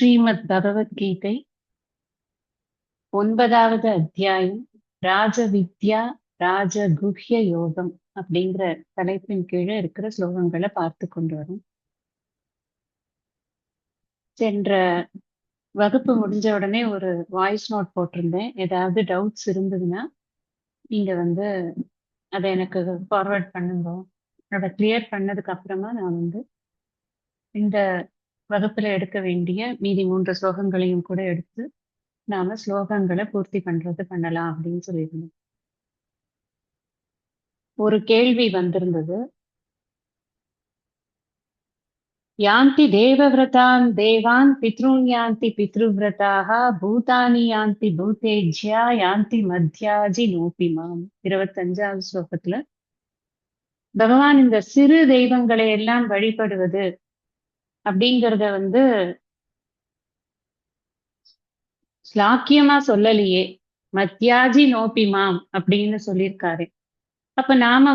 ஸ்ரீமத் பகவத்கீதை 9வது அத்தியாயம் ராஜவித்யா ராஜகுஹ்ய யோகம் அப்படிங்கிற தலைப்பின் கீழே இருக்கிற ஸ்லோகங்களை பார்த்து கொண்டு வரும். சென்ற வகுப்பு முடிஞ்ச உடனே ஒரு வாய்ஸ் நோட் போட்டிருந்தேன். ஏதாவது டவுட்ஸ் இருந்ததுன்னா நீங்க அதை எனக்கு ஃபார்வர்ட் பண்ணுங்க. அதை கிளியர் பண்ணதுக்கு அப்புறமா நான் இந்த வகுப்புல எடுக்க வேண்டிய மீதி 3 ஸ்லோகங்களையும் கூட எடுத்து நாம ஸ்லோகங்களை பூர்த்தி பண்ணலாம் அப்படின்னு சொல்லியிருந்தோம். ஒரு கேள்வி வந்திருந்தது. யாந்தி தேவவிரதான் தேவான் பித்ருன் யாந்தி பித்ருவிரதாக பூதானி யாந்தி பூதேஜ்யா யாந்தி மத்யாஜி நோபிமாம். 25வது ஸ்லோகத்துல பகவான் இந்த சிறு தெய்வங்களை எல்லாம் வழிபடுவது அப்படிங்கிறத ஸ்லாக்கியமா சொல்லலையே, மத்யாஜி நோபிமாம் அப்படின்னு சொல்லியிருக்காரு. அப்ப நாம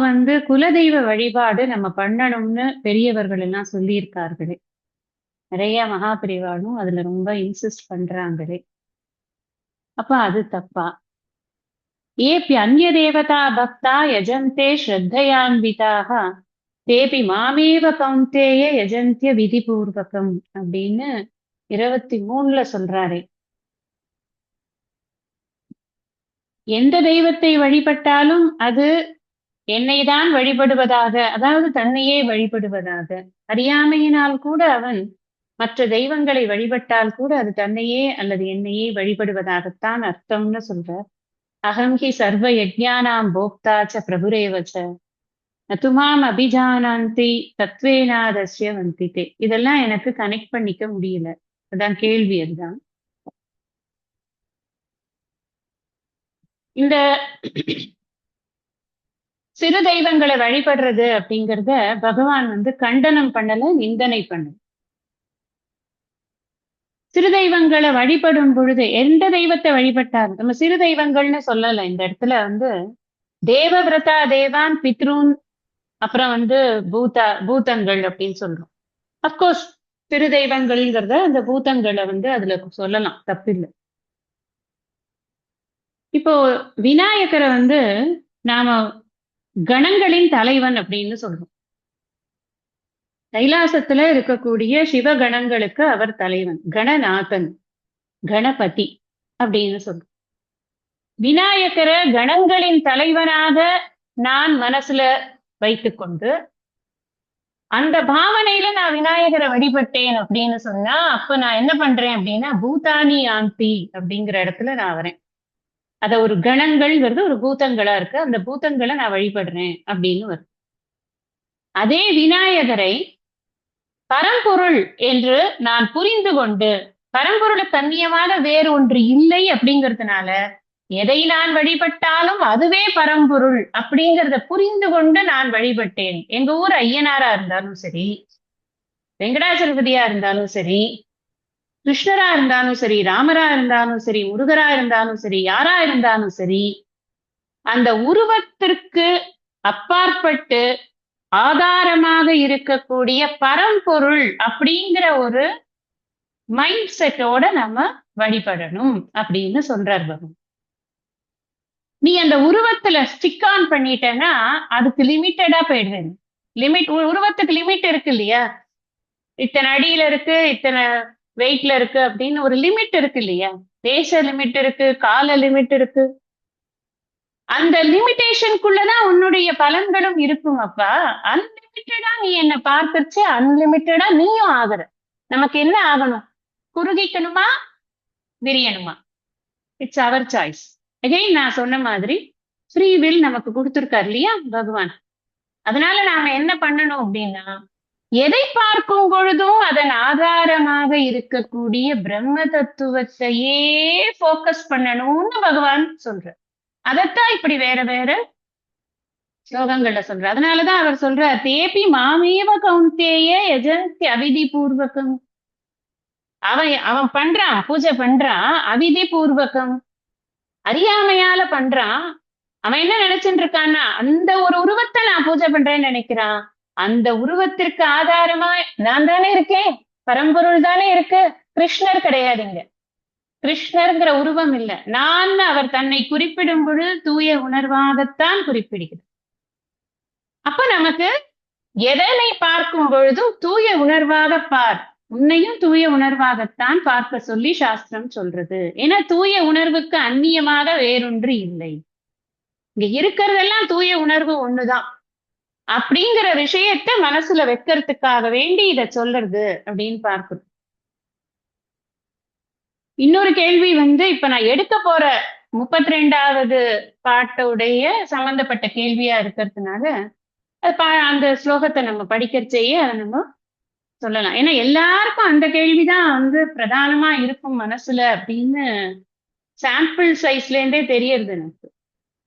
குலதெய்வ வழிபாடு நம்ம பண்ணணும்னு பெரியவர்கள் எல்லாம் சொல்லியிருக்கார்களே, நிறைய மகாபிரிவாலும் அதுல ரொம்ப இன்சிஸ்ட் பண்றாங்களே. அப்ப அது தப்பா? ஏபி அந்நிய தேவதா பக்தா யஜந்தே ஸ்ரத்தையான்விதாக தேபி மாமேவ கௌந்தேய யஜந்திய விதிபூர்வகம் அப்படின்னு 23ல சொல்றாரே. எந்த தெய்வத்தை வழிபட்டாலும் அது என்னை தான் வழிபடுவதாக, அதாவது தன்னையே வழிபடுவதாக. அறியாமையினால் கூட அவன் மற்ற தெய்வங்களை வழிபட்டால் கூட அது தன்னையே அல்லது என்னையே வழிபடுவதாகத்தான் அர்த்தம்னு சொல்றார். அகங்கி சர்வ யஜ்ஞானாம் போக்தாச்ச பிரபுரேவச்ச நதுமாம் அபிஜானாந்தி தத்வேனாதஸ்ய வந்திதே. இதெல்லாம் எனக்கு கனெக்ட் பண்ணிக்க முடியல. அதான் கேள்வி. அதுதான் இந்த சிறு தெய்வங்களை வழிபடுறது அப்படிங்கிறத பகவான் கண்டனம் பண்ணல, நிந்தனை பண்ணல. சிறு தெய்வங்களை வழிபடும் பொழுது எந்த தெய்வத்தை வழிபட்டாரு, நம்ம சிறு தெய்வங்கள்னு சொல்லல. இந்த இடத்துல தேவவிரதா தேவான் பித்ருன் அப்புறம் பூதங்கள் அப்படின்னு சொல்றோம். அப்கோர்ஸ் சிறு தெய்வங்கள்ங்கிறத அந்த பூதங்களை அதுல சொல்லலாம், தப்பில்லை. இப்போ விநாயகரை நாம கணங்களின் தலைவன் அப்படின்னு சொல்றோம். கைலாசத்துல இருக்கக்கூடிய சிவகணங்களுக்கு அவர் தலைவன், கணநாதன், கணபதி அப்படின்னு சொல்றோம். விநாயகரை கணங்களின் தலைவனாக நான் மனசுல வைத்துக்கொண்டு அந்த பாவனையில நான் விநாயகரை வழிபட்டேன் அப்படின்னு சொன்னா, அப்ப நான் என்ன பண்றேன் அப்படின்னா பூதானி யாந்தி அப்படிங்கிற இடத்துல நான் வரேன். அத ஒரு கணங்கள்ங்கிறது ஒரு பூதங்களா இருக்கு, அந்த பூதங்களை நான் வழிபடுறேன் அப்படின்னு வரும். அதே விநாயகரை பரம்பொருள் என்று நான் புரிந்து கொண்டு, பரம்பொருளுக்கு அந்நியமாக வேறு ஒன்று இல்லை அப்படிங்கிறதுனால எதை நான் வழிபட்டாலும் அதுவே பரம்பொருள் அப்படிங்கிறத புரிந்து கொண்டு நான் வழிபட்டேன். எங்க ஊர் ஐயனாரா இருந்தாலும் சரி, வெங்கடாச்சலபதியா இருந்தாலும் சரி, கிருஷ்ணரா இருந்தாலும் சரி, ராமரா இருந்தாலும் சரி, முருகரா இருந்தாலும் சரி, யாரா இருந்தாலும் சரி, அந்த உருவத்திற்கு அப்பாற்பட்டு ஆதாரமாக இருக்கக்கூடிய பரம்பொருள் அப்படிங்கிற ஒரு மைண்ட் செட்டோட நம்ம வழிபடணும் அப்படின்னு சொல்றார் பகவான். நீ அந்த உருவத்துல ஸ்டிக் ஆன் பண்ணிட்டேன்னா அதுக்கு லிமிட்டடா போயிடுவேன். உருவத்துக்கு லிமிட் இருக்கு இல்லையா? இத்தனை அடியில இருக்கு, இத்தனை வெயிட்ல இருக்கு அப்படின்னு ஒரு லிமிட் இருக்கு இல்லையா? தேச லிமிட் இருக்கு, கால லிமிட் இருக்கு. அந்த லிமிட்டேஷனுக்குள்ளதான் உன்னுடைய பலன்களும் இருக்கும். அப்பா அன்லிமிட்டடா நீ என்ன பார்த்துச்சு, அன்லிமிட்டடா நீயும் ஆகுற. நமக்கு என்ன ஆகணும்? குறுகிக்கணுமா விரியணுமா? It's our choice. அகைன் நான் சொன்ன மாதிரி ஃப்ரீ வில் நமக்கு கொடுத்துருக்காரு இல்லையா பகவான். அதனால நாம என்ன பண்ணணும் அப்படின்னா, எதை பார்க்கும் பொழுதும் அதன் ஆதாரமாக இருக்கக்கூடிய பிரம்ம தத்துவத்தையே போக்கஸ் பண்ணணும்னு பகவான் சொல்ற. அதத்தான் இப்படி வேற வேற ஸ்லோகங்கள்ல சொல்ற. அதனாலதான் அவர் சொல்றார், தேபி மாமேவ கௌந்தேய யஜந்தி அவிதி பூர்வகம். அவன் பண்றான், பூஜை பண்றான் அவிதி பூர்வகம், அறியாமையால பண்றான். அவன் என்ன நினைச்சுட்டு இருக்கான்னா, அந்த ஒரு உருவத்தை நான் பூஜை பண்றேன்னு நினைக்கிறான். அந்த உருவத்திற்கு ஆதாரமா நான் தானே இருக்கேன், பரம்பொருள் தானே இருக்கு. கிருஷ்ணர் கிடையாதுங்க. கிருஷ்ணர்ங்கிற உருவம் இல்ல. நான் அவர் தன்னை குறிப்பிடும் பொழுது தூய உணர்வாகத்தான் குறிப்பிடுகிறார். அப்ப நமக்கு எதனை பார்க்கும் பொழுதும் தூய உணர்வாக பார், உன்னையும் தூய உணர்வாகத்தான் பார்க்க சொல்லி சாஸ்திரம் சொல்றது. ஏன்னா தூய உணர்வுக்கு அந்நியமாக வேறொன்று இல்லை. இங்க இருக்கிறதெல்லாம் தூய உணர்வு ஒண்ணுதான் அப்படிங்கிற விஷயத்த மனசுல வைக்கிறதுக்காக வேண்டி இத சொல்றது அப்படின்னு பார்க்கணும். இன்னொரு கேள்வி இப்ப நான் எடுக்க போற 32வது பாட்டுடைய சம்பந்தப்பட்ட கேள்வியா இருக்கிறதுனால அந்த ஸ்லோகத்தை நம்ம படிக்கிறச்சேயே அதை நம்ம சொல்லலாம். ஏன்னா எல்லாருக்கும் அந்த கேள்விதான் பிரதானமா இருக்கும் மனசுல அப்படின்னு சாம்பிள் சைஸ்ல இருந்தே தெரியறது எனக்கு.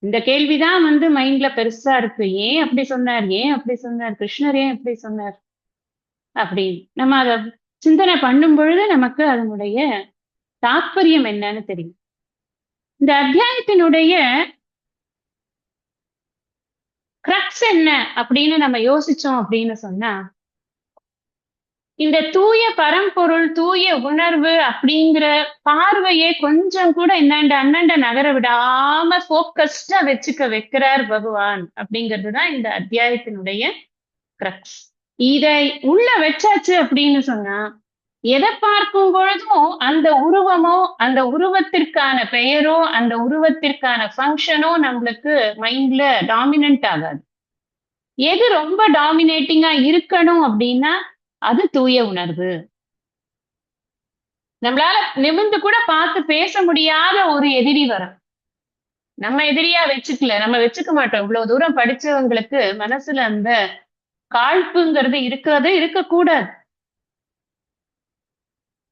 இந்த கேள்விதான் மைண்ட்ல பெருசா இருக்கு. ஏன் அப்படி சொன்னார், ஏன் அப்படி சொன்னார், கிருஷ்ணர் ஏன் அப்படி சொன்னார் அப்படின்னு நம்ம அதை சிந்தனை பண்ணும் பொழுது நமக்கு அதனுடைய தாற்பயம் என்னன்னு தெரியும். இந்த அத்தியாயத்தினுடைய கிரக்ஸ் என்ன அப்படின்னு நம்ம யோசிச்சோம் அப்படின்னு சொன்னா, இந்த தூய பரம்பொருள், தூய உணர்வு அப்படிங்கிற பார்வையே கொஞ்சம் கூட அண்ணண்ட நகர விடாம போக்கஸ்டா வச்சுக்க வைக்கிறார் பகவான் அப்படிங்கிறதுதான் இந்த அத்தியாயத்தினுடைய கிரக்ஸ். இதை உள்ள வச்சாச்சு அப்படின்னு சொன்னா, எதை பார்க்கும் பொழுதும் அந்த உருவமோ, அந்த உருவத்திற்கான பெயரோ, அந்த உருவத்திற்கான ஃபங்க்ஷனோ நம்மளுக்கு மைண்ட்ல டாமினன்ட் ஆகாது. எது ரொம்ப டாமினேட்டிங்கா இருக்கணும் அப்படின்னா அது தூய உணர்வு. நம்மளால நிமிர்ந்து கூட பார்த்து பேச முடியாத ஒரு எதிரி வரும். நம்ம எதிரியா வச்சுக்கல, நம்ம வச்சுக்க மாட்டோம். இவ்வளவு தூரம் படிச்சவங்களுக்கு மனசுல அந்த காழ்ப்புங்கிறது இருக்கக்கூடாது.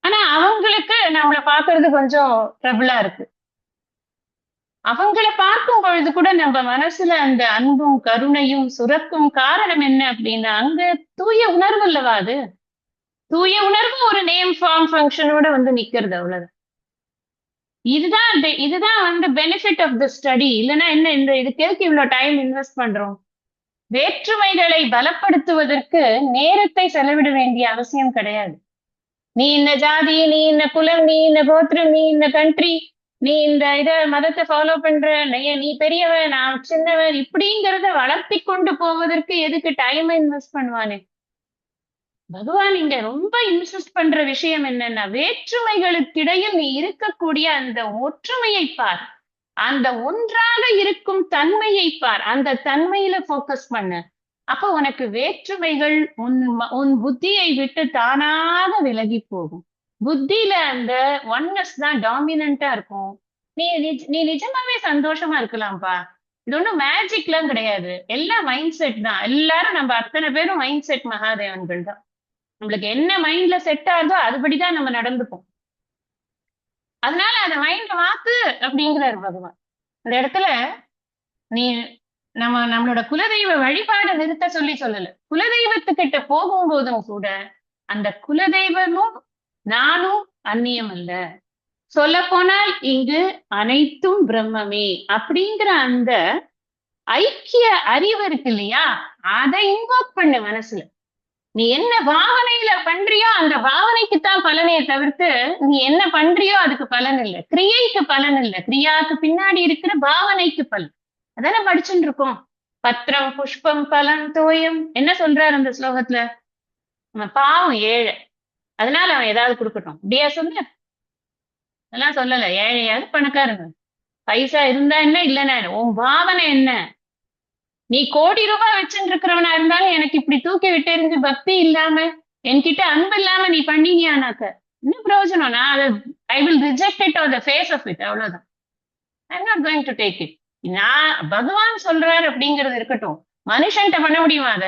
ஆனா அவங்களுக்கு நம்மளை பாக்குறது கொஞ்சம் ட்ரபிளா இருக்கு. அவங்களை பார்க்கும் பொழுது கூட நம்ம மனசுல அந்த அன்பும் கருணையும் சுரக்கும் காரணம் என்ன அப்படின்னா அங்க தூய உணர்வு அல்லவா அது. தூய உணர்வு ஒரு நேம் ஃபார்ம் ஃபங்க்ஷனோட நிக்கிறது, அவ்வளவு. இதுதான் பெனிஃபிட் ஆஃப் தி ஸ்டடி. இல்லைன்னா என்ன இதுக்கு எதுக்கு இவ்வளவு டைம் இன்வெஸ்ட் பண்றோம்? வேற்றுமைகளை பலப்படுத்துவதற்கு நேரத்தை செலவிட வேண்டிய அவசியம் கிடையாது. நீ இந்த ஜாதி, நீ இந்த குலம், நீ இந்த கோத்திரம், நீ இந்த கண்ட்ரி, நீ இந்த மதத்தை ஃபாலோ பண்ற, நீ பெரியவன், நான் சின்னவன், இப்படிங்கிறத வளர்த்தி கொண்டு போவதற்கு எதுக்கு டைம் இன்வெஸ்ட் பண்ணுவானே? பகவான் இங்க ரொம்ப இன்வெஸ்ட் பண்ற விஷயம் என்னன்னா, வேற்றுமைகளுக்கிடையில் நீ இருக்கக்கூடிய அந்த ஒற்றுமையை பார், அந்த ஒன்றாக இருக்கும் தன்மையை பார், அந்த தன்மையில போக்கஸ் பண்ணு. அப்ப உனக்கு வேற்றுமைகள் உன் புத்தியை விட்டு தானாக விலகி போகும். புத்தியில அந்த ஒன்னஸ் தான் டாமினண்டா இருக்கும். நீ நிஜமாவே சந்தோஷமா இருக்கலாம்ப்பா. இது ஒண்ணும் மேஜிக்லாம் கிடையாது, எல்லாம் மைண்ட் செட் தான். எல்லாரும் நம்ம அத்தனை பேரும் மைண்ட் செட் மகாதேவன்கள் தான். நம்மளுக்கு என்ன மைண்ட்ல செட் ஆகுதோ அதுபடிதான் நம்ம நடந்துப்போம். அதனால அந்த மைண்ட மாத்து அப்படிங்கிறாரு பகவான். இந்த இடத்துல நீ நம்மளோட குலதெய்வ வழிபாடு நிறுத்த சொல்லல. குலதெய்வத்துக்கிட்ட போகும்போதும் கூட அந்த குலதெய்வமும் நானும் அந்நியம் அல்ல. சொல்ல போனால் இங்கு அனைத்தும் பிரம்மமே அப்படிங்கிற அந்த ஐக்கிய அறிவு இருக்கு இல்லையா, அதை இன்வாக் பண்ணு மனசுல. நீ என்ன பாவனையில பண்றியோ அந்த பாவனைக்குத்தான் பலனையை தவிர்த்து நீ என்ன பண்றியோ அதுக்கு பலன் இல்லை. கிரியைக்கு பலன் இல்லை, கிரியாவுக்கு பின்னாடி இருக்கிற பாவனைக்கு பலன். அதான படிச்சுட்டு இருக்கோம். பத்திரம் புஷ்பம் பலன் தோயம். என்ன சொல்றாரு அந்த ஸ்லோகத்துல? அவன் பாவம் ஏழை, அதனால அவன் ஏதாவது கொடுக்கட்டும் அப்படியா சொன்ன? அதெல்லாம் சொல்லல. ஏழையாவது பணக்காரங்க, பைசா இருந்தா என்ன இல்லைன்னா என்ன, உன் பாவனை என்ன? நீ கோடி ரூபாய் வச்சுட்டு இருக்கிறவனா இருந்தாலும் எனக்கு இப்படி தூக்கி விட்டெறிஞ்சு பக்தி இல்லாம என்கிட்ட அன்பு இல்லாம நீ பண்ணினியானாக்க என்ன பிரயோஜனம்? நான் அதை I will reject it on the face of it, அவ்வளவுதான். I am not going to take it. நான் பகவான் சொல்றாரு அப்படிங்கிறது இருக்கட்டும், மனுஷன்ட்ட பண்ண முடியுமா? அத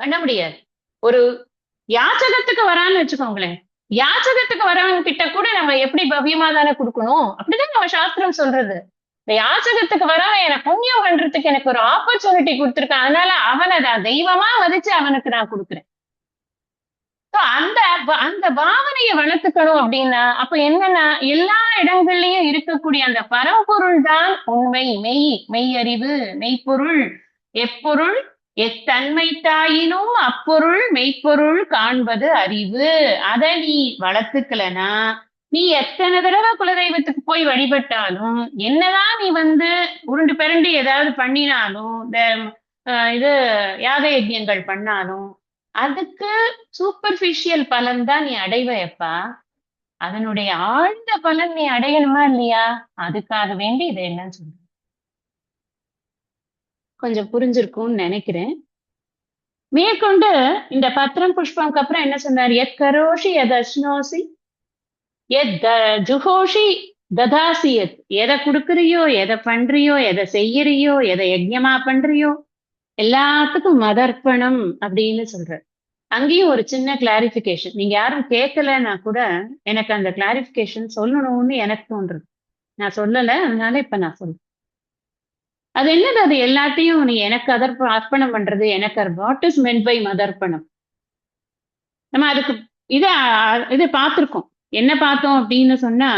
பண்ண முடியாது. ஒரு யாச்சகத்துக்கு வரான்னு வச்சுக்கோங்களேன், யாச்சகத்துக்கு வரவன் கிட்ட கூட நம்ம எப்படி பவ்யமா தானே கொடுக்கணும், அப்படிதான் நம்ம சாஸ்திரம் சொல்றது. இந்த யாச்சகத்துக்கு வரவன் எனக்கு புண்ணியம் பண்றதுக்கு எனக்கு ஒரு ஆப்பர்ச்சுனிட்டி கொடுத்துருக்கான், அதனால அவனை நான் தெய்வமா மதிச்சு அவனுக்கு நான் கொடுக்குறேன். அந்த அந்த பாவனையை வளர்த்துக்கணும் அப்படின்னா அப்ப என்னன்னா எல்லா இடங்கள்லயும் இருக்கக்கூடிய அந்த பரம்பொருள் தான் உண்மை, மெய் அறிவு, மெய்ப்பொருள், எப்பொருள் எத்தன்மை தாயினும் அப்பொருள் மெய்ப்பொருள் காண்பது அறிவு. அதை நீ வளர்த்துக்கலனா நீ எத்தனை தடவை குலதெய்வத்துக்கு போய் வழிபட்டாலும், என்னதான் நீ உருண்டு பிறண்டு ஏதாவது பண்ணினாலும், இந்த இது யாக யஜ்யங்கள் பண்ணாலும் அதுக்கு சூப்பர்ஃபிஷியல் பலன் தான் நீ அடைவையப்பா. அதனுடைய ஆழ்ந்த பலன் நீ அடையணுமா இல்லையா? அதுக்காக வேண்டி இதை என்னன்னு சொல்ற. கொஞ்சம் புரிஞ்சிருக்கும்னு நினைக்கிறேன். மேற்கொண்டு இந்த பத்திரம் புஷ்பம்க்கு அப்புறம் என்ன சொன்னார்? எத் கரோஷி எத் அஷ்னோசி எத் ஜுஹோஷி ததாசி. எதை கொடுக்குறியோ, எதை பண்றியோ, எதை செய்யறியோ, எதை யஜ்யமா பண்றியோ எல்லாத்துக்கும் மதர்ப்பணம் அப்படின்னு சொல்ற. அங்கேயும் ஒரு சின்ன கிளாரிபிகேஷன். நீங்க யாரும் கேட்கலன்னா கூட எனக்கு அந்த கிளாரிபிகேஷன் சொல்லணும்னு எனக்கு தோன்றுது. நான் சொல்லல, அதனால இப்ப நான் சொல்றேன். அது என்னது? அது எல்லாத்தையும் நீ எனக்கு அர்ப்பணம் பண்றது. எனக்கு வாட் இஸ் மென்ட் பை மதர்ப்பணம்? நம்ம அதுக்கு இது பார்த்திருக்கோம். என்ன பார்த்தோம் அப்படின்னு சொன்னா,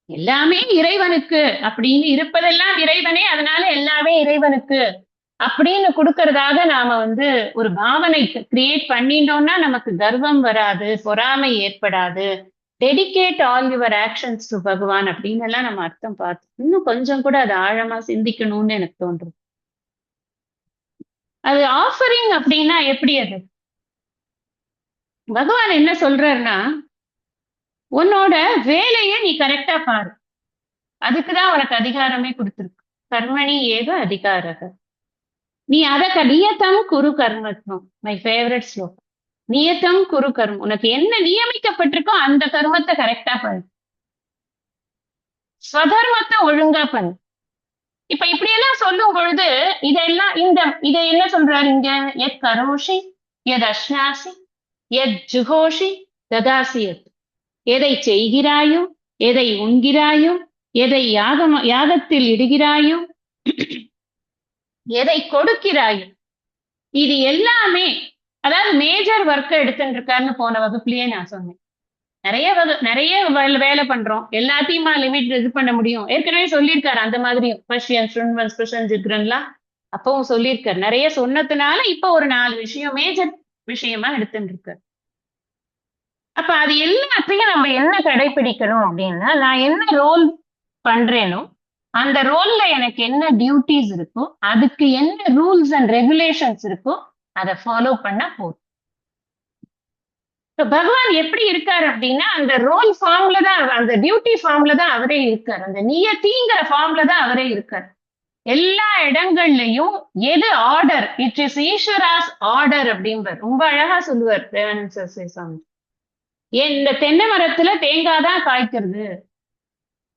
எல்லாமே இறைவனுக்கு அப்படின்னு இருப்பதெல்லாம் இறைவனே, அதனால எல்லாமே இறைவனுக்கு அப்படின்னு கொடுக்கறதாக நாம ஒரு பாவனை கிரியேட் பண்ணிட்டோம்னா நமக்கு கர்வம் வராது, பொறாமை ஏற்படாது. Dedicate all your actions to பகவான் அப்படின்னு எல்லாம் நம்ம அர்த்தம் பார்த்தோம். இன்னும் கொஞ்சம் கூட அது ஆழமா சிந்திக்கணும்னு எனக்கு தோன்றும். அது ஆஃபரிங் அப்படின்னா எப்படி? அது பகவான் என்ன சொல்றாருன்னா, உன்னோட வேலையை நீ கரெக்டா பாரு. அதுக்குதான் உனக்கு அதிகாரமே கொடுத்துருக்கு. கர்மணி ஏக அதிகாரக. நீ அதை நியத்தம் குரு கர்மத்வம். மை ஃபேவரட் ஸ்லோகம். நியத்தம் குரு கர்மம். உனக்கு என்ன நியமிக்கப்பட்டிருக்கோ அந்த கர்மத்தை கரெக்டா பண்ணு. ஸ்வதர்மத்தை ஒழுங்கா பண்ணு. இப்ப இப்படி எல்லாம் சொல்லும் பொழுது இதெல்லாம் இதை என்ன சொல்றாரு இங்க? எத் கரோஷி எத் அஷ்னாசி எத் ஜுகோஷி ததாசி. எதை செய்கிறாயோ, எதை உண்கிறாயோ, எதை யாகத்தில் இடுகிறாயோ, எதை கொடுக்கிறாயோ, இது எல்லாமே அதாவது மேஜர் ஒர்க்கை எடுத்துட்டு இருக்காருன்னு போன வகுப்புலயே நான் சொன்னேன். நிறைய வேலை பண்றோம். எல்லாத்தையுமா லிமிட் இது பண்ண முடியும்? ஏற்கனவே சொல்லியிருக்காரு. அந்த மாதிரி பஷ்யன் சுண்வன் ஸ்பெஷன் ஜிக்ரன்லாம் அப்பவும் சொல்லியிருக்காரு. நிறைய சொன்னதுனால இப்ப ஒரு 4 விஷயம் மேஜர் விஷயமா எடுத்துட்டு இருக்காரு. அப்ப அது எல்லாத்தையும் நம்ம என்ன கடைபிடிக்கணும் அப்படின்னா, நான் என்ன ரோல் பண்றேனோ அந்த ரோல்ல எனக்கு என்ன டியூட்டிஸ் இருக்கோ, அதுக்கு என்ன ரூல்ஸ் அண்ட் ரெகுலேஷன்ஸ் இருக்கோ அதை ஃபாலோ பண்ணா போதும். பகவான் எப்படி இருக்காரு அப்படின்னா, அந்த ரோல் ஃபார்ம்ல தான், அந்த டியூட்டி ஃபார்ம்ல தான் அவரே இருக்காரு. அந்த நியதிங்கிற ஃபார்ம்ல தான் அவரே இருக்காரு. எல்லா இடங்கள்லயும் எது order, it is Ishwara's order அப்படின்பார். ரொம்ப அழகா சொல்லுவார் தேவானந்த சரஸ்வதி சுவாமி. இந்த தென்னை மரத்துல தேங்காய் தான் காய்க்கிறது,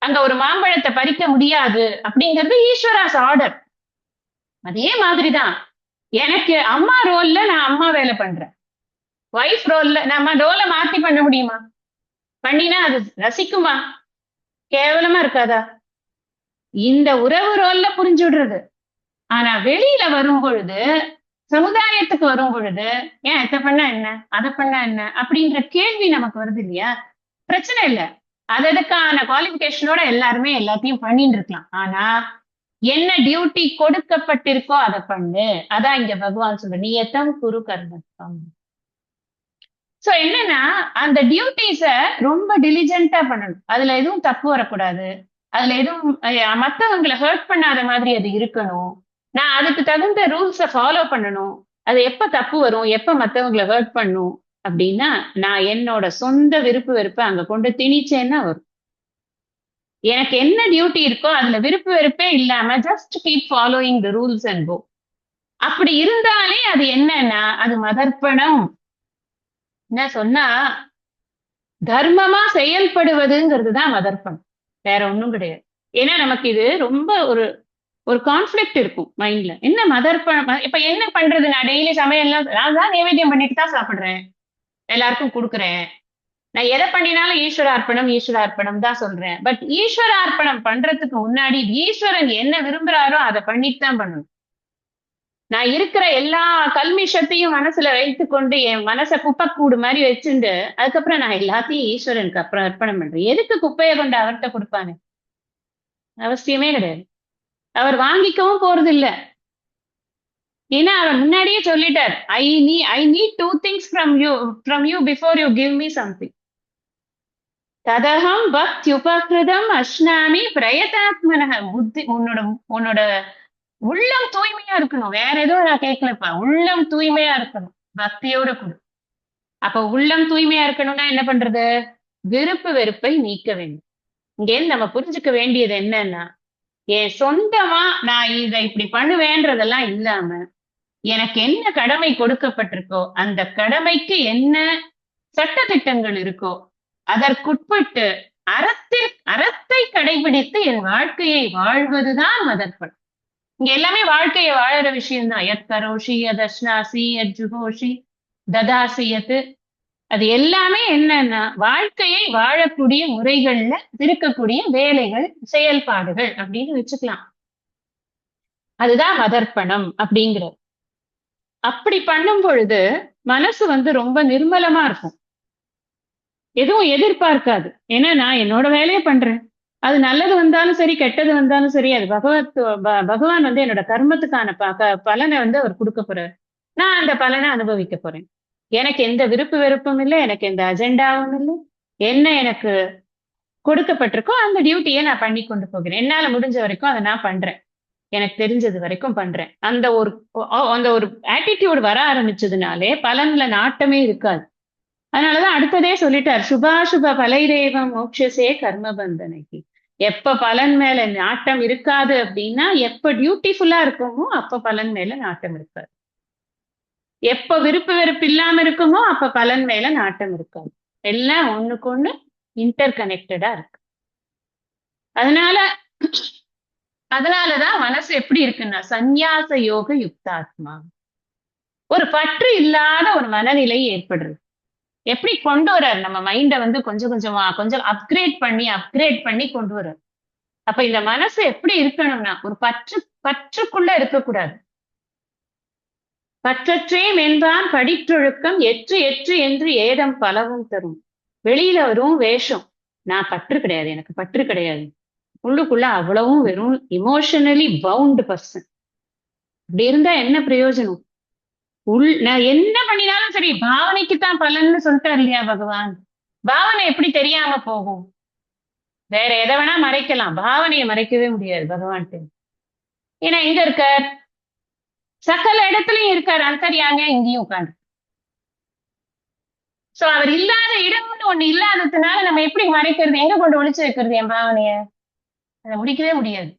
அங்க ஒரு மாம்பழத்தை பறிக்க முடியாது அப்படிங்கிறது ஈஸ்வராஸ் ஆர்டர். அதே மாதிரிதான் எனக்கு அம்மா ரோல்ல நான் அம்மா வேலை பண்றேன். வைஃப் ரோல்ல நம்ம ரோலை மாத்தி பண்ண முடியுமா? பண்ணினா அது ரசிக்குமா? கேவலமா இருக்காதா? இந்த உறவு ரோல்ல புரிஞ்சு விடுறது. ஆனா வெளியில வரும் பொழுது, சமுதாயத்துக்கு வரும் பொழுது, ஏன் இதை பண்ணா என்ன, அதை பண்ணா என்ன அப்படின்ற கேள்வி நமக்கு வருது இல்லையா? பிரச்சனை இல்லை, அதுக்கான குவாலிபிகேஷனோட எல்லாருமே எல்லாத்தையும் பண்ணிட்டு இருக்கலாம். ஆனா என்ன டியூட்டி கொடுக்கப்பட்டிருக்கோ அதை பண்ணு. அதான் இங்க பகவான் சொல்ற நியத்தம் குரு கர்மத்வம். சோ என்னன்னா, அந்த டியூட்டிஸ ரொம்ப டிலிஜென்ட்டா பண்ணணும். அதுல எதுவும் தப்பு வரக்கூடாது. அதுல எதுவும் மத்தவங்களை ஹர்ட் பண்ணாத மாதிரி அது இருக்கணும். நான் அதுக்கு தகுந்த ரூல்ஸ ஃபாலோ பண்ணணும். அது எப்ப தப்பு வரும், எப்ப மத்தவங்களை ஹர்ட் பண்ணும் அப்படின்னா, நான் என்னோட சொந்த விருப்பு வெறுப்பை அங்க கொண்டு திணிச்சேன்னா வரும். எனக்கு என்ன டியூட்டி இருக்கோ அதுல விருப்பு வெறுப்பே இல்லாம just keep following the rules and go. அப்படி இருந்தாலே அது என்னன்னா, அது மதர்ப்பணம். என்ன சொன்னா, தர்மமா செயல்படுவதுங்கிறது தான் மதர்ப்பணம், வேற ஒண்ணும் கிடையாது. ஏன்னா நமக்கு இது ரொம்ப ஒரு கான்ஃபிளிக்ட் இருக்கும் மைண்ட்ல. என்ன மதர்ப்பணம்? இப்ப என்ன பண்றது? நான் டெய்லி சமையல்லாம் நான் தான் நைவேத்தியம் பண்ணிட்டு தான் சாப்பிடுறேன், எல்லாருக்கும் கொடுக்குறேன். நான் எதை பண்ணினாலும் ஈஸ்வரார்ப்பணம் தான் சொல்றேன். பட் ஈஸ்வரார்ப்பணம் பண்றதுக்கு முன்னாடி ஈஸ்வரன் என்ன விரும்புறாரோ அதை பண்ணிட்டு தான் பண்ணணும். நான் இருக்கிற எல்லா கல்மிஷத்தையும் மனசுல வைத்துக்கொண்டு என் மனசை குப்பைக்கூடு மாதிரி வச்சுண்டு அதுக்கப்புறம் நான் எல்லாத்தையும் ஈஸ்வரனுக்கு அப்புறம் அர்ப்பணம் பண்றேன். எதுக்கு குப்பையை கொண்டு அவர்கிட்ட கொடுப்பானு? அவசியமே கிடையாது. அவர் வாங்கிக்கவும் போறது இல்ல. ஏன்னா அவர் முன்னாடியே சொல்லிட்டார், I need two things from you before you give me something. ததகம் பக்தியுபகிருதம் அஷ்னாமி பிரயதாத்மனக. புத்தி உன்னோட உன்னோட உள்ளம் தூய்மையா இருக்கணும். வேற எதுவும் நான் கேட்கலப்பா. உள்ளம் தூய்மையா இருக்கணும். பக்தியோட கொடு. அப்ப உள்ளம் தூய்மையா இருக்கணும்னா என்ன பண்றது? விருப்பு வெறுப்பை நீக்க வேண்டும். இங்க நம்ம புரிஞ்சுக்க வேண்டியது என்னன்னா, என் சொந்தமா நான் இதை இப்படி பண்ணுவேன்றதெல்லாம் இல்லாம, எனக்கு என்ன கடமை கொடுக்கப்பட்டிருக்கோ அந்த கடமைக்கு என்ன சட்டதிட்டங்கள் இருக்கோ அதற்குட்பட்டு அறத்தை கடைபிடித்து என் வாழ்க்கையை வாழ்வதுதான் மதர்ப்பணம். இங்க எல்லாமே வாழ்க்கையை வாழற விஷயம்தான். எத் கரோஷி யத் அஷ்னாசி யத் ஜுகோஷி ததாசியத்து. அது எல்லாமே என்னன்னா வாழ்க்கையை வாழக்கூடிய முறைகள்ல இருக்கக்கூடிய வேலைகள், செயல்பாடுகள் அப்படின்னு வச்சுக்கலாம். அதுதான் மதர்ப்பணம் அப்படிங்கிறது. அப்படி பண்ணும் பொழுது மனசு ரொம்ப நிர்மலமா இருக்கும். எதுவும் எதிர்பார்க்காது. ஏன்னா நான் என்னோட வேலையை பண்றேன். அது நல்லது வந்தாலும் சரி, கெட்டது வந்தாலும் சரி, அது பகவான் என்னோட கர்மத்துக்கான பலனை அவர் கொடுக்க போறாரு. நான் அந்த பலனை அனுபவிக்க போறேன். எனக்கு எந்த விருப்பு வெறுப்பும் இல்லை, எனக்கு எந்த அஜெண்டாவும் இல்லை. என்ன எனக்கு கொடுக்கப்பட்டிருக்கோ அந்த டியூட்டியை நான் பண்ணி கொண்டு போகிறேன். என்னால முடிஞ்ச வரைக்கும் அதை நான் பண்றேன். எனக்கு தெரிஞ்சது வரைக்கும் பண்றேன். அந்த ஒரு ஆட்டிடியூட் வர ஆரம்பிச்சதுனாலே பலன்ல நாட்டமே இருக்காது. அதனாலதான் அடுத்ததே சொல்லிட்டார், சுபாசுப பலைரேவம் மோட்சசே கர்ம பந்தனைக்கு. எப்ப பலன் மேல நாட்டம் இருக்காது அப்படின்னா, எப்ப டியூட்டிஃபுல்லா இருக்குமோ அப்ப பலன் மேல நாட்டம் இருக்காது. எப்ப விருப்பு வெறுப்பு இல்லாம இருக்குமோ அப்ப பலன் மேல நாட்டம் இருக்காது. எல்லாம் ஒண்ணுக்கு ஒண்ணு இன்டர் கனெக்டடா இருக்கு. அதனாலதான் மனசு எப்படி இருக்குன்னா சந்நியாச யோக யுக்தாத்மா. ஒரு பற்று இல்லாத ஒரு மனநிலை ஏற்படுறது. எப்படி கொண்டு வர்றாரு நம்ம மைண்ட கொஞ்சம் கொஞ்சமா கொஞ்சம் அப்கிரேட் பண்ணி கொண்டு வர்றாரு. அப்ப இந்த மனசு எப்படி இருக்கணும்னா ஒரு பற்றுக்குள்ள இருக்கக்கூடாது. பற்றற்றே மென்பான் படிற்றொழுக்கம் எற்று எற்று என்று ஏதம் பலவும் தரும். வெளியில வரும் வேஷம், நான் பற்று கிடையாது, எனக்கு பற்று கிடையாது. உள்ளுக்குள்ள அவ்வளவும் வெறும் இமோஷனலி பவுண்ட் பர்சன். அப்படி இருந்தா என்ன பிரயோஜனம்? நான் என்ன பண்ணினாலும் சரி, பாவனைக்குத்தான் பலன்னு சொல்லிட்டார் இல்லையா பகவான். பாவனை எப்படி தெரியாம போகும்? வேற எதை வேணா மறைக்கலாம், பாவனையை மறைக்கவே முடியாது பகவான்ட்டு. ஏன்னா எங்க இருக்கார்? சகல இடத்துலயும் இருக்கார். அந்தரியாங்க இங்கேயும் உட்காந்து. சோ அவர் இல்லாத இடம்னு ஒண்ணு இல்லாததுனால நம்ம எப்படி மறைக்கிறது? எங்க கொண்டு ஒளிச்சு வைக்கிறது என் பாவனைய? அதை முடிக்கவே முடியாது.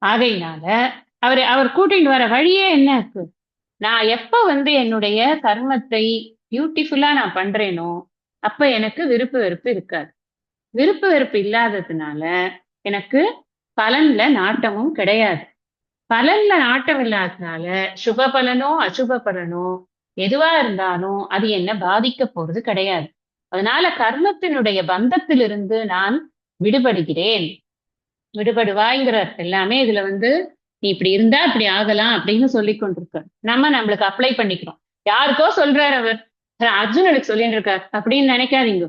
ஆகையினால அவர் கூட்டிட்டு வர வழியே என்ன இருக்கு? நான் எப்ப என்னுடைய கர்மத்தை பியூட்டிஃபுல்லா நான் பண்றேனோ அப்ப எனக்கு விருப்பு வெறுப்பு இருக்காது. விருப்பு வெறுப்பு இல்லாததுனால எனக்கு பலன்ல நாட்டமும் கிடையாது. பலன்ல நாட்டம் இல்லாததுனால சுப பலனோ அசுப பலனோ எதுவா இருந்தாலும் அது என்ன பாதிக்க போறது கிடையாது. அதனால கர்மத்தினுடைய பந்தத்திலிருந்து நான் விடுபடுகிறேன். விடுபடுவாய்ங்கிறார். எல்லாமே இதுல நீ இப்படி இருந்தா இப்படி ஆகலாம் அப்படின்னு சொல்லி கொண்டிருக்க. நம்மளுக்கு அப்ளை பண்ணிக்கிறோம். யாருக்கோ சொல்றாரு அவர், அர்ஜுனனுக்கு சொல்லிட்டு இருக்கார் அப்படின்னு நினைக்காதீங்க.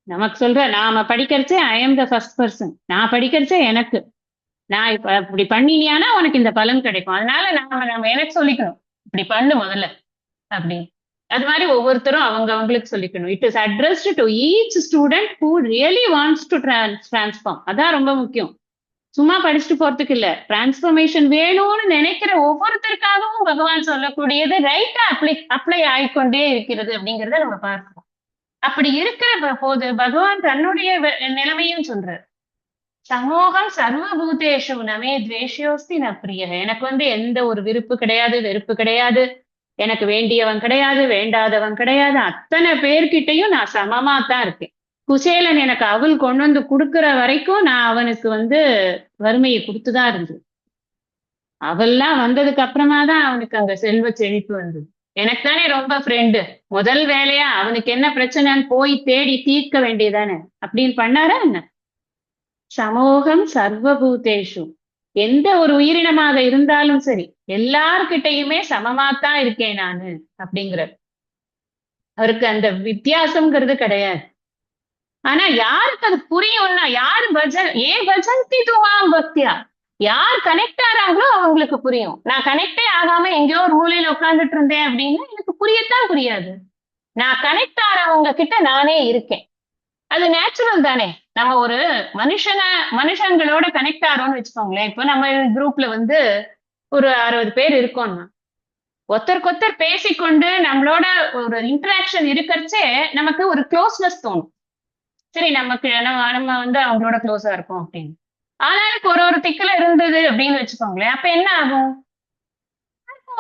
நமக்கு நாம படிக்கிறச்சே I am the first person. நான் படிக்கிறச்சே எனக்கு, நான் இப்ப இப்படி பண்ணினியானா உனக்கு இந்த பலன் கிடைக்கும். அதனால நம்ம எனக்கு சொல்லிக்கணும், இப்படி பண்ணு முதல்ல அப்படின்னு. அது மாதிரி ஒவ்வொருத்தரும் அவங்களுக்கு சொல்லிக்கணும். It is addressed to each student who really wants to transform. அதான் ரொம்ப முக்கியம். சும்மா படிச்சுட்டு போறதுக்கு இல்ல, டிரான்ஸ்பர்மேஷன் வேணும்னு நினைக்கிற ஒவ்வொருத்தருக்காகவும் பகவான் சொல்லக்கூடியது ரைட்டா அப்ளை ஆகிக்கொண்டே இருக்கிறது அப்படிங்கிறத நம்ம பார்க்கிறோம். அப்படி இருக்கிற போது பகவான் தன்னுடைய நிலைமையும் சொல்றார். சமூகம் சர்வபூதேஷு நமே துவேஷயோஸ்தி ந பிரிய. எனக்கு எந்த ஒரு விருப்பு கிடையாது, வெறுப்பு கிடையாது. எனக்கு வேண்டியவன் கிடையாது, வேண்டாதவன் கிடையாது. அத்தனை பேர்கிட்டையும் நான் சமமா தான் இருக்கேன். குசேலன் எனக்கு அவள் கொண்டு கொடுக்கிற வரைக்கும் நான் அவனுக்கு வறுமையை கொடுத்துதான் இருந்தது. அவள்லாம் வந்ததுக்கு அப்புறமா தான் அவனுக்கு அந்த செல்வ செழிப்பு வந்தது. எனக்கு தானே ரொம்ப ஃப்ரெண்டு. முதல் வேலையா அவனுக்கு என்ன பிரச்சனைன்னு போய் தேடி தீர்க்க வேண்டியதானே அப்படின்னு பண்ணாரா என்ன? சமூகம் சர்வபூதேஷு. எந்த ஒரு உயிரினமாக இருந்தாலும் சரி, எல்லார்கிட்டையுமே சமமாத்தான் இருக்கேன் நானு அப்படிங்கிற. அவருக்கு அந்த வித்தியாசம்ங்கிறது கிடையாது. ஆனா யாருக்கு அது புரியும்னா, யாரு பஜந்தி துமாம் பக்தியா, யார் கனெக்ட் ஆறாங்களோ அவங்களுக்கு புரியும். நான் கனெக்டே ஆகாம எங்கேயோ ஒரு மூலையில உட்கார்ந்துட்டு இருந்தேன் அப்படின்னா எனக்கு புரியத்தான் புரியாது. நான் கனெக்ட் ஆறவங்க கிட்ட நானே இருக்கேன். அது நேச்சுரல் தானே. நம்ம ஒரு மனுஷங்களோட கனெக்ட் ஆறோம்னு வச்சுக்கோங்களேன். இப்ப நம்ம குரூப்ல வந்து ஒரு 60 பேர் இருக்கோம்னா ஒருத்தருக்கு ஒருத்தர் பேசிக்கொண்டு நம்மளோட ஒரு இன்டராக்ஷன் இருக்கிறச்சே நமக்கு ஒரு க்ளோஸ்னஸ் தோணும். சரி, நமக்கு நம்ம நம்ம வந்து அவங்களோட க்ளோஸா இருக்கோம் அப்படின்னு. ஆனாலும் ஒரு திக்குல இருந்தது அப்படின்னு வச்சுக்கோங்களேன், அப்ப என்ன ஆகும்?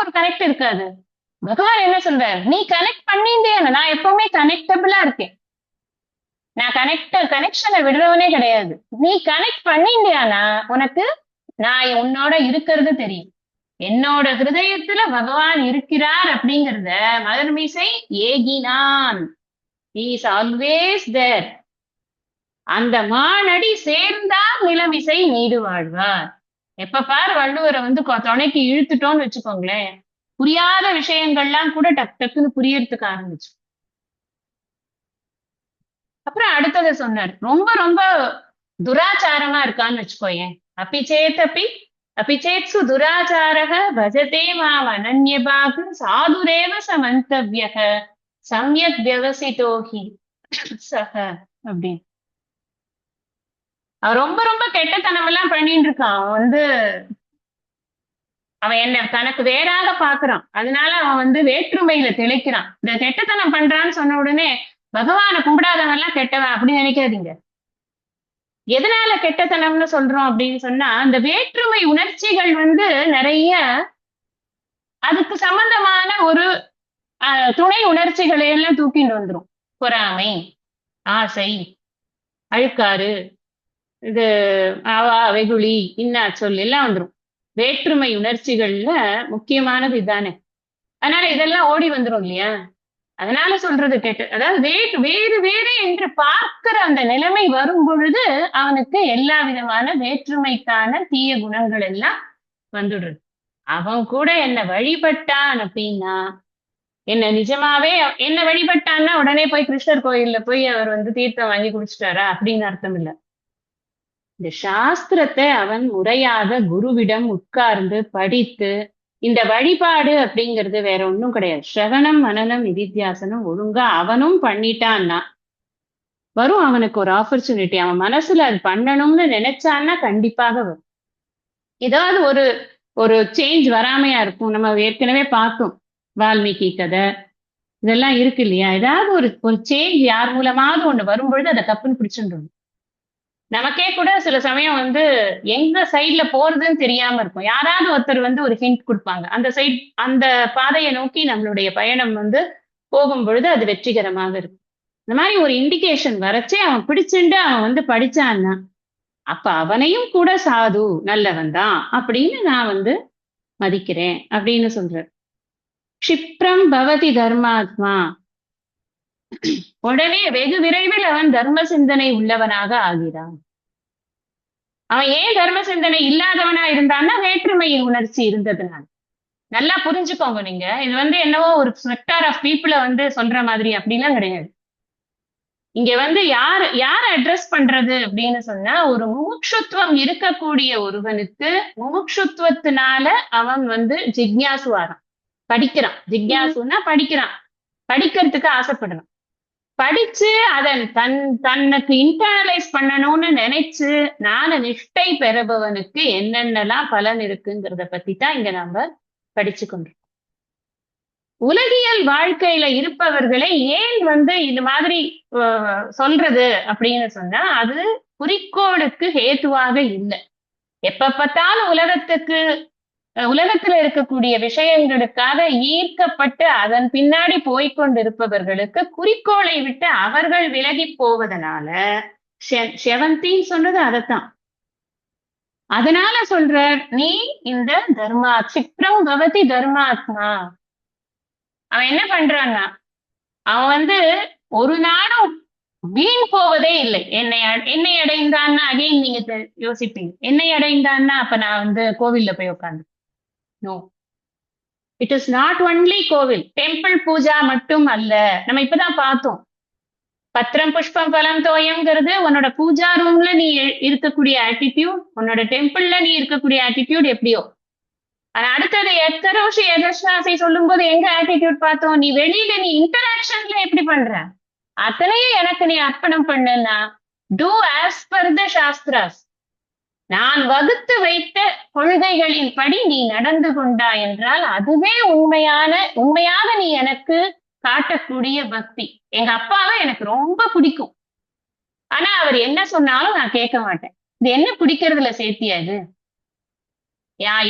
ஒரு கனெக்ட் இருக்காது. பகவான் என்ன சொல்றாரு, நீ கனெக்ட் பண்ணிட்டே நான் எப்பவுமே கனெக்டபிளா இருக்கேன். நான் கனெக்ஷனை விடுறவனே கிடையாது. நீ கனெக்ட் பண்ணிட்டியானா உனக்கு நான் உன்னோட இருக்கிறது தெரியும். என்னோட ஹிருதயத்துல பகவான் இருக்கிறார் அப்படிங்கிறத மலர்மிசை ஏகினான். Is always there. அந்த மானடி சேர்ந்தார் நிலமிசை நீடு வாழ்வார். எப்ப பார் வள்ளுவரை வந்து துணைக்கு இழுத்துட்டோம்னு வச்சுக்கோங்களேன், புரியாத விஷயங்கள்லாம் கூட டக்கு டக்குன்னு புரியறதுக்கு ஆரம்பிச்சு. அப்புறம் அடுத்தது சொன்னார், ரொம்ப ரொம்ப துராச்சாரமா இருக்கான்னு வச்சுக்கோயேன். அபிச்சேத்சு துராச்சாரக பஜதே மாம் அனன்யபாகு சாதுரேவ சமந்தவ்யக சம்யக் வியவசிதோஹி சக அப்படின்னு. அவன் ரொம்ப ரொம்ப கெட்டத்தனம் எல்லாம் பண்ணிட்டு இருக்கான். அவன் வந்து அவன் என்ன தனக்கு வேறாக பாக்குறான். அதனால அவன் வந்து வேற்றுமையில திளைக்கிறான். இந்த கெட்டத்தனம் பண்றான்னு சொன்ன உடனே பகவானை கும்பிடாதவன் எல்லாம் கெட்டவன் அப்படின்னு நினைக்காதீங்க. எதனால கெட்டத்தனம்னு சொல்றோம் அப்படின்னு சொன்னா, அந்த வேற்றுமை உணர்ச்சிகள் வந்து நிறைய அதுக்கு சம்பந்தமான ஒரு துணை உணர்ச்சிகளை எல்லாம் தூக்கிட்டு வந்துரும். பொறாமை, ஆசை, அழுக்காறு, இது வெகுளி, இன்னா சொல் எல்லாம் வந்துரும். வேற்றுமை உணர்ச்சிகள்ல முக்கியமானது இதானே. அதனால இதெல்லாம் ஓடி வந்துரும் இல்லையா. அதனால சொல்றது கேட்டு, அதாவது வேறு வேறு என்று பார்க்கிற அந்த நிலைமை வரும் பொழுது அவனுக்கு எல்லா விதமான வேற்றுமைக்கான தீய குணங்கள் எல்லாம் வந்துடுறது. அவன் கூட என்ன வழிபட்டான் அப்படின்னா, என்ன நிஜமாவே என்ன வழிபட்டான்னா உடனே போய் கிருஷ்ணர் கோயில்ல போய் அவர் வந்து தீர்த்தம் வாங்கி குடிச்சிட்டாரா அப்படின்னு அர்த்தம் இல்ல. இந்த சாஸ்திரத்தை அவன் முறையாக குருவிடம் உட்கார்ந்து படித்து, இந்த வழிபாடு அப்படிங்கிறது வேற ஒண்ணும் கிடையாது. ஸ்ரவணம் மனனம் நிதித்தியாசனம் ஒழுங்கா அவனும் பண்ணிட்டான்னா வரும். அவனுக்கு ஒரு ஆப்பர்ச்சுனிட்டி. அவன் மனசுல அது பண்ணணும்னு நினைச்சான்னா கண்டிப்பாக வரும். ஏதாவது ஒரு ஒரு சேஞ்ச் வராமையா இருக்கும். நம்ம ஏற்கனவே பார்த்தோம் வால்மீகி கதை இதெல்லாம் இருக்கு இல்லையா. ஏதாவது ஒரு சேஞ்ச் யார் மூலமாவது ஒண்ணு வரும்பொழுது அதை தப்புன்னு பிடிச்சுட்டு நமக்கே கூட சில சமயம் வந்து எங்க சைட்ல போறதுன்னு தெரியாம இருக்கும். யாராவது ஒருத்தர் வந்து ஒரு ஹிண்ட் கொடுப்பாங்க. அந்த பாதையை நோக்கி நம்மளுடைய பயணம் வந்து போகும் பொழுது அது வெற்றிகரமாக இருக்கும். இந்த மாதிரி ஒரு இண்டிகேஷன் வரச்சே அவன் பிடிச்சுண்டு அவன் வந்து படிச்சான்னா அப்ப அவனையும் கூட சாது நல்லவன் தான் அப்படின்னு நான் வந்து மதிக்கிறேன் அப்படின்னு சொல்றார். க்ஷிப்ரம் பவதி தர்மாத்மா. உடனே வெகு விரைவில் அவன் தர்ம சிந்தனை உள்ளவனாக ஆகிறான். அவன் ஏன் தர்ம சிந்தனை இல்லாதவனா இருந்தான்னா வேற்றுமையின் உணர்ச்சி இருந்ததுனால. நல்லா புரிஞ்சுக்கோங்க நீங்க. இது வந்து என்னவோ ஒரு செக்டார் ஆஃப் பீப்புளை வந்து சொல்ற மாதிரி அப்படிலாம் கிடையாது. இங்க வந்து யார் அட்ரஸ் பண்றது அப்படின்னு சொன்னா, ஒரு முமுட்சுத்துவம் இருக்கக்கூடிய ஒருவனுக்கு முமுட்சுத்துவத்தினால அவன் வந்து ஜிக்ஞாசுவாரான், படிக்கிறான். ஜிக்ஞாசுன்னா படிக்கிறான், படிக்கிறதுக்கு ஆசைப்படுறான். படிச்சு அதன் தன்னுக்கு இன்டர்னலைஸ் பண்ணணும்னு நினைச்சு நிஷ்டை பெறுபவனுக்கு என்னென்னலாம் பலன் இருக்குங்கிறத பத்தி தான் இங்க நாம படிச்சு கொண்டிருக்கோம். உலகியல் வாழ்க்கையில இருப்பவர்களை ஏன் வந்து இது மாதிரி சொல்றது அப்படின்னு சொன்னா, அது குறிக்கோளுக்கு ஹேத்துவாக இல்லை. எப்ப பார்த்தாலும் உலகத்துல இருக்கக்கூடிய விஷயங்களுக்காக ஈர்க்கப்பட்டு அதன் பின்னாடி போய்கொண்டிருப்பவர்களுக்கு குறிக்கோளை விட்டு அவர்கள் விலகி போவதனால செவந்தின்னு சொன்னது அதத்தான். அதனால சொல்றார், நீ இந்த தர்மா சிப்ரம் பவதி தர்மாத்மா. அவன் என்ன பண்றான்னா, அவன் வந்து ஒரு நாளும் வீண் போவதே இல்லை. என்னை அடைந்தான்னா அகைன் நீங்க யோசிப்பீங்க, என்னை அடைந்தான்னா அப்ப நான் வந்து கோவில்ல போய் உட்காந்து. No, it is not only கோவில் டெம்பிள் பூஜா மட்டும் அல்ல. நம்ம இப்பதான் பார்த்தோம், பத்திரம் புஷ்பம் பலம் தோயம்ங்கிறது உன்னோட பூஜா ரூம்ல நீ இருக்கக்கூடிய ஆட்டிடியூட், உன்னோட டெம்பிள்ல நீ இருக்கக்கூடிய ஆட்டிடியூட் எப்படியோ. ஆனா அடுத்தது எத்தரோஷி எதர்ஷாசை சொல்லும் போது எங்க ஆட்டிடியூட் பார்த்தோம்? நீ வெளியில நீ இன்டராக்ஷன்ல எப்படி பண்ற? அத்தனையும் எனக்கு நீ அர்ப்பணம் பண்ணுன்னா do as per the shastras, நான் வகுத்து வைத்த கொள்கைகளின் படி நீ நடந்து கொண்டா என்றால் அதுவே உண்மையாக நீ எனக்கு காட்டக்கூடிய பக்தி. எங்க அப்பாவை எனக்கு ரொம்ப பிடிக்கும், ஆனா அவர் என்ன சொன்னாலும் நான் கேட்க மாட்டேன். இது என்ன பிடிக்கிறதுல சேர்த்தியா இது?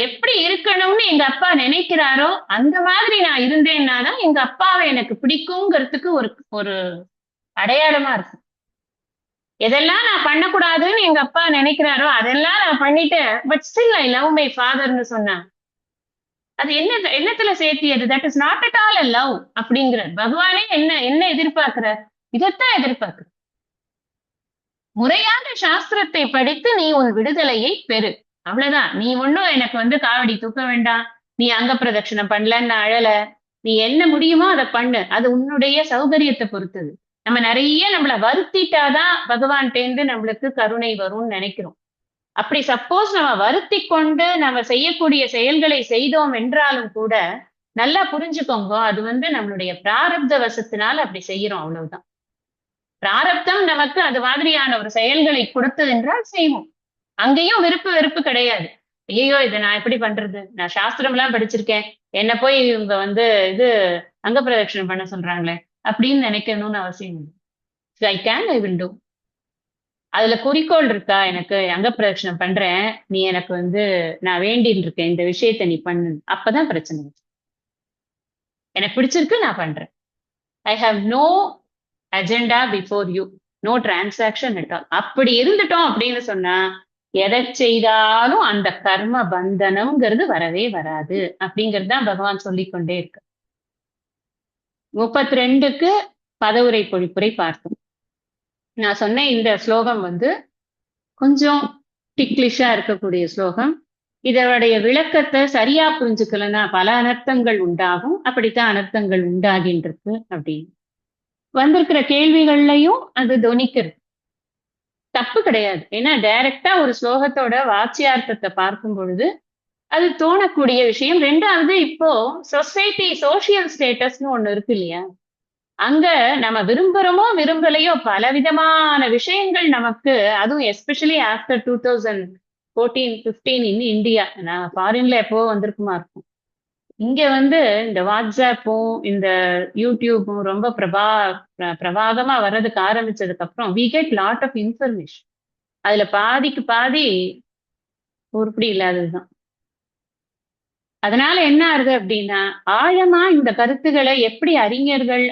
எப்படி இருக்கணும்னு எங்க அப்பா நினைக்கிறாரோ அந்த மாதிரி நான் இருந்தேன்னா தான் எங்க அப்பாவை எனக்கு பிடிக்குங்கிறதுக்கு ஒரு ஒரு அடையாளமா இருக்கும். எதெல்லாம் நான் பண்ணக்கூடாதுன்னு எங்க அப்பா நினைக்கிறாரோ அதெல்லாம் நான் பண்ணிட்டேன், but still I love my ஃபாதர்னு சொன்னா அது என்னத்துல சேர்த்தியது? That is not at all a love அப்படிங்கிறார் பகவானே. என்ன எதிர்பார்க்கிறார்? இதைத்தான் எதிர்பார்க்கிற. முறையாக சாஸ்திரத்தை படித்து நீ உன் விடுதலையை பெறு, அவ்வளவுதான். நீ ஒன்னும் எனக்கு காவடி தூக்க வேண்டாம், நீ அங்க பிரதட்சணம் பண்ணலன்னு அழல, நீ என்ன முடியுமோ அதை பண்ணு, அது உன்னுடைய சௌகரியத்தை பொறுத்தது. நம்ம நிறைய நம்மளை வருத்திட்டாதான் பகவான்கிட்டேந்து நம்மளுக்கு கருணை வரும்னு நினைக்கிறோம். அப்படி சப்போஸ் நம்ம வருத்தி கொண்டு நம்ம செய்யக்கூடிய செயல்களை செய்தோம் என்றாலும் கூட நல்லா புரிஞ்சுக்கோங்க, அது நம்மளுடைய பிராரப்த வசத்தினால அப்படி செய்யறோம், அவ்வளவுதான். பிராரப்தம் நமக்கு அது மாதிரியான ஒரு செயல்களை கொடுத்தது என்றால் செய்வோம். அங்கேயும் வெறுப்பு கிடையாது. ஐயோ இதை நான் எப்படி பண்றது, நான் சாஸ்திரம் எல்லாம் படிச்சிருக்கேன், என்ன போய் இவங்க இது அங்க பிரதட்சணம் பண்ண சொல்றாங்களே அப்படின்னு நினைக்கணும்னு அவசியம் இல்லை. I can, I will do. அதுல குறிக்கோள் இருக்கா, எனக்கு அங்க பிரதட்சணம் பண்றேன், நீ எனக்கு நான் வேண்டின்னு இருக்கேன், இந்த விஷயத்த நீ பண்ணு, அப்பதான் பிரச்சனை. எனக்கு பிடிச்சிருக்கு, நான் பண்றேன். I have no agenda before you, no transaction at all. அப்படி இருந்துட்டோம் அப்படின்னு சொன்னா எதை செய்தாலும் அந்த கர்ம பந்தனம்ங்கிறது வரவே வராது அப்படிங்கிறது தான் பகவான் சொல்லிக்கொண்டே இருக்கு. 32க்கு பதவுரை பொழிப்புரை பார்த்தோம். நான் சொன்ன இந்த ஸ்லோகம் கொஞ்சம் டிக்லிஷா இருக்கக்கூடிய ஸ்லோகம். இதனுடைய விளக்கத்தை சரியா புரிஞ்சுக்கலன்னா பல அனர்த்தங்கள் உண்டாகும், அப்படித்தான் அனர்த்தங்கள் உண்டாகின்றிருக்கு அப்படின்னு வந்திருக்கிற கேள்விகள்லையும் அது தொனிக்கிறது. தப்பு கிடையாது, ஏன்னா டைரக்டா ஒரு ஸ்லோகத்தோட வாச்சியார்த்தத்தை பார்க்கும் பொழுது அது தோணக்கூடிய விஷயம். ரெண்டாவது, இப்போ சொசைட்டி சோசியல் ஸ்டேட்டஸ்னு ஒண்ணு இருக்கு இல்லையா, அங்க நம்ம விரும்புறோமோ விரும்பலையோ பலவிதமான விஷயங்கள் நமக்கு, அதுவும் எஸ்பெஷலி ஆஃப்டர் 2014-15 இன் இந்தியா, நான் ஃபாரின்ல எப்போ வந்திருக்குமா இருக்கும், இங்க இந்த வாட்ஸ்அப்பும் இந்த யூடியூப்பும் ரொம்ப பிரபாகமா வர்றதுக்கு ஆரம்பிச்சதுக்கு அப்புறம் we get lot of information. அதுல பாதிக்கு பாதி உருப்படி இல்லாததுதான். அதனால என்ன ஆகுது அப்படின்னா, ஆழமா இந்த கருத்துக்களை எப்படி அறிஞர்கள்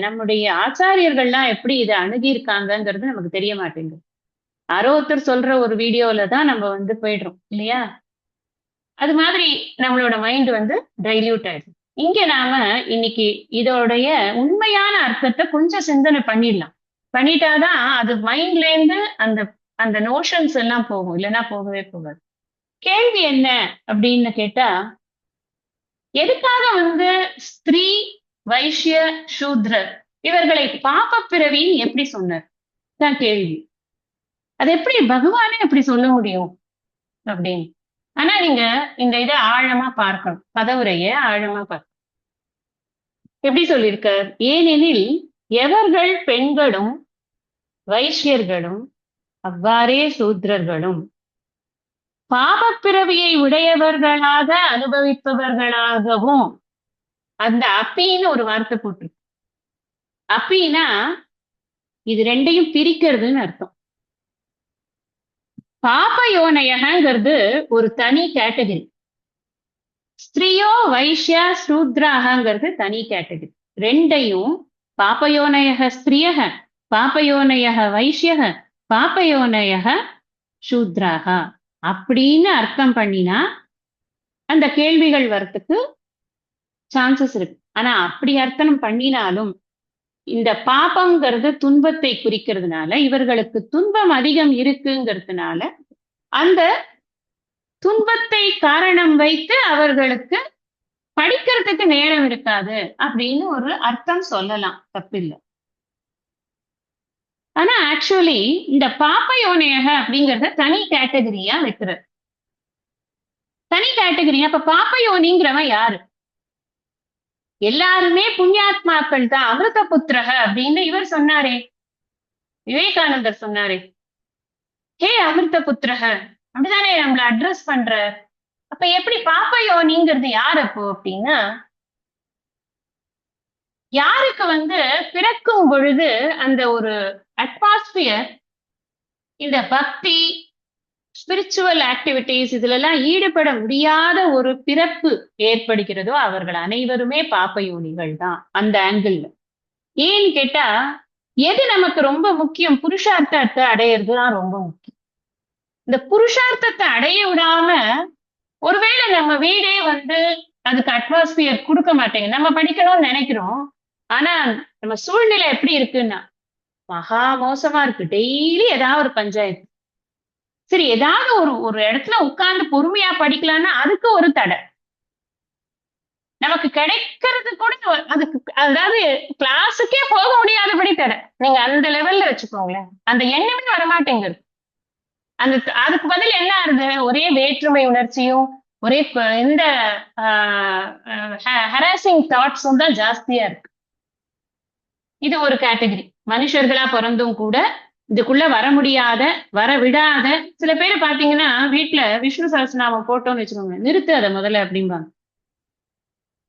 நம்முடைய ஆச்சாரியர்கள்லாம் எப்படி இதை அணுகியிருக்காங்கிறது நமக்கு தெரிய மாட்டேங்குது. யாரோ ஒருத்தர் சொல்ற ஒரு வீடியோல தான் நம்ம போயிடுறோம் இல்லையா. அது மாதிரி நம்மளோட மைண்ட் டைல்யூட் ஆயிடுது. இங்க நாம இன்னைக்கு இதோடைய உண்மையான அர்த்தத்தை கொஞ்சம் சிந்தனை பண்ணிட்டாதான் அது மைண்ட்ல இருந்து அந்த அந்த நோஷன்ஸ் எல்லாம் போகும், இல்லைன்னா போகவே போகாது. கேள்வி என்ன அப்படின்னு கேட்டா, எதுக்காக ஸ்திரீ வைஷ்ய சூத்ரர் இவர்களை பாப்ப பிறவின்னு எப்படி சொன்னார் தான் கேள்வி. அது எப்படி பகவானே எப்படி சொல்ல முடியும் அப்படின்னு. ஆனா நீங்க இந்த இதை ஆழமா பார்க்கணும், பதவுரைய ஆழமா பார்க்கணும். எப்படி சொல்லியிருக்கார்? ஏனெனில் எவர்கள் பெண்களும் வைஷ்யர்களும் அவ்வாறே சூத்ரர்களும் பாபப்பிறவியை உடையவர்களாக அனுபவிப்பவர்களாகவும், அந்த அப்பின்னு ஒரு வார்த்தை போட்டு, அப்பின்னா இது ரெண்டையும் பிரிக்கிறதுன்னு அர்த்தம். பாபயோனயங்கிறது ஒரு தனி கேட்டகரி, ஸ்திரியோ வைஷ்யா சூத்ராகங்கிறது தனி கேட்டகரி. ரெண்டையும் பாபயோனயக ஸ்திரியக, பாபயோனயக வைஷ்யக, பாபயோனயக சூத்ராக அப்படின்னு அர்த்தம் பண்ணினா அந்த கேள்விகள் வரத்துக்கு சான்சஸ் இருக்கு. ஆனா அப்படி அர்த்தம் பண்ணினாலும் இந்த பாபங்கிறது துன்பத்தை குறிக்கிறதுனால, இவர்களுக்கு துன்பம் அதிகம் இருக்குங்கிறதுனால அந்த துன்பத்தை காரணம் வைத்து அவர்களுக்கு படிக்கிறதுக்கு நேரம் இருக்காது அப்படின்னு ஒரு அர்த்தம் சொல்லலாம், தப்பில்லை. ஆனா ஆக்சுவலி இந்த பாப்பயோனியக அப்படிங்கறத தனி கேட்டகரியா வைக்கிறது. தனி கேட்டகரி. அப்ப பாப்பயோனிங்கிறவன் யாரு? எல்லாருமே புண்ணியாத்மாக்கள் தான். அமிர்த புத்திரக அப்படின்னு இவர் சொன்னாரே, விவேகானந்தர் சொன்னாரே, ஹே அமிர்த புத்திரக அப்படிதானே நம்மள அட்ரஸ் பண்ற. அப்ப எப்படி பாப்பயோனிங்கிறது யார் அப்போ அப்படின்னா, யாருக்கு பிறக்கும் பொழுது அந்த ஒரு அட்மாஸ்பியர் இந்த பக்தி ஸ்பிரிச்சுவல் ஆக்டிவிட்டிஸ் இதுல எல்லாம் ஈடுபட முடியாத ஒரு பிறப்பு ஏற்படுகிறதோ அவர்கள் அனைவருமே பாப்பயோனிகள் தான் அந்த ஆங்கிள். ஏன்னு கேட்டா, எது நமக்கு ரொம்ப முக்கியம்? புருஷார்த்தத்தை அடையிறது தான் ரொம்ப முக்கியம். இந்த புருஷார்த்தத்தை அடைய விடாம ஒருவேளை நம்ம வீடே அதுக்கு அட்மாஸ்பியர் கொடுக்க மாட்டேங்க. நம்ம படிக்கணும்னு நினைக்கிறோம். ஆனா நம்ம சூழ்நிலை எப்படி இருக்குன்னா மகா மோசமா இருக்கு. டெய்லி ஏதாவது ஒரு பஞ்சாயத்து. சரி, ஏதாவது ஒரு ஒரு இடத்துல உட்கார்ந்து பொறுமையா படிக்கலாம்னா அதுக்கு ஒரு தடை. நமக்கு கிடைக்கிறது கூட அதுக்கு, அதாவது கிளாஸுக்கே போக முடியாதபடி தடை. நீங்க அந்த லெவல்ல வச்சுக்கோங்களேன். அந்த எண்ணமே வரமாட்டேங்குது. அந்த அதுக்கு பதில் என்ன ஆகுது? ஒரே வேற்றுமை உணர்ச்சியும் ஒரே இந்த ஹராசிங் தாட்ஸும் தான் ஜாஸ்தியா இருக்கு. இது ஒரு கேட்டகரி. மனுஷர்களா பிறந்தும் கூட இதுக்குள்ள வர முடியாத, வர விடாத சில பேர் பாத்தீங்கன்னா வீட்டுல விஷ்ணு சஹஸ்ரநாமம் போட்டோம்னு வச்சுக்கோங்க, நிறுத்து அதை முதல்ல அப்படிம்பாங்க.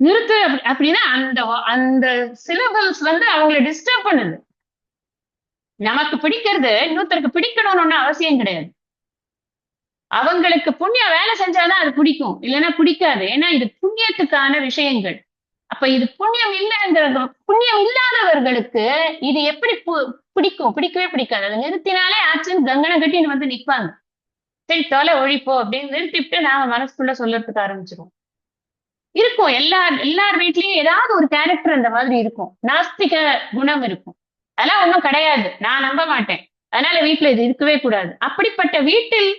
நிறுத்து அப்படின்னா அந்த அந்த சிலபல்ஸ் அவங்களை டிஸ்டர்ப் பண்ணுது. நமக்கு பிடிக்கிறது இன்னொருத்தருக்கு பிடிக்கணும்னு அவசியம் கிடையாது. அவங்களுக்கு புண்ணியம் வேலை செஞ்சாதான் அது பிடிக்கும், இல்லைன்னா பிடிக்காது. ஏன்னா இது புண்ணியத்துக்கான விஷயங்கள். அப்ப இது புண்ணியம் இல்லைங்கிறது, புண்ணியம் இல்லாதவர்களுக்கு இது எப்படி பிடிக்கும்? பிடிக்கவே பிடிக்காது. அதை நிறுத்தினாலே ஆச்சுன்னு கங்கனை கட்டின்னு நிற்பாங்க. சரி தொலை ஒழிப்போ அப்படின்னு நிறுத்திவிட்டு நாம மனசுக்குள்ள சொல்லறதுக்கு ஆரம்பிச்சிருவோம். இருக்கும். எல்லார் வீட்லயும் ஏதாவது ஒரு கேரக்டர் அந்த மாதிரி இருக்கும். நாஸ்திக குணம் இருக்கும். அதெல்லாம் ஒண்ணும் கிடையாது, நான் நம்ப மாட்டேன், அதனால வீட்டுல இது இருக்கவே கூடாது. அப்படிப்பட்ட வீட்டில்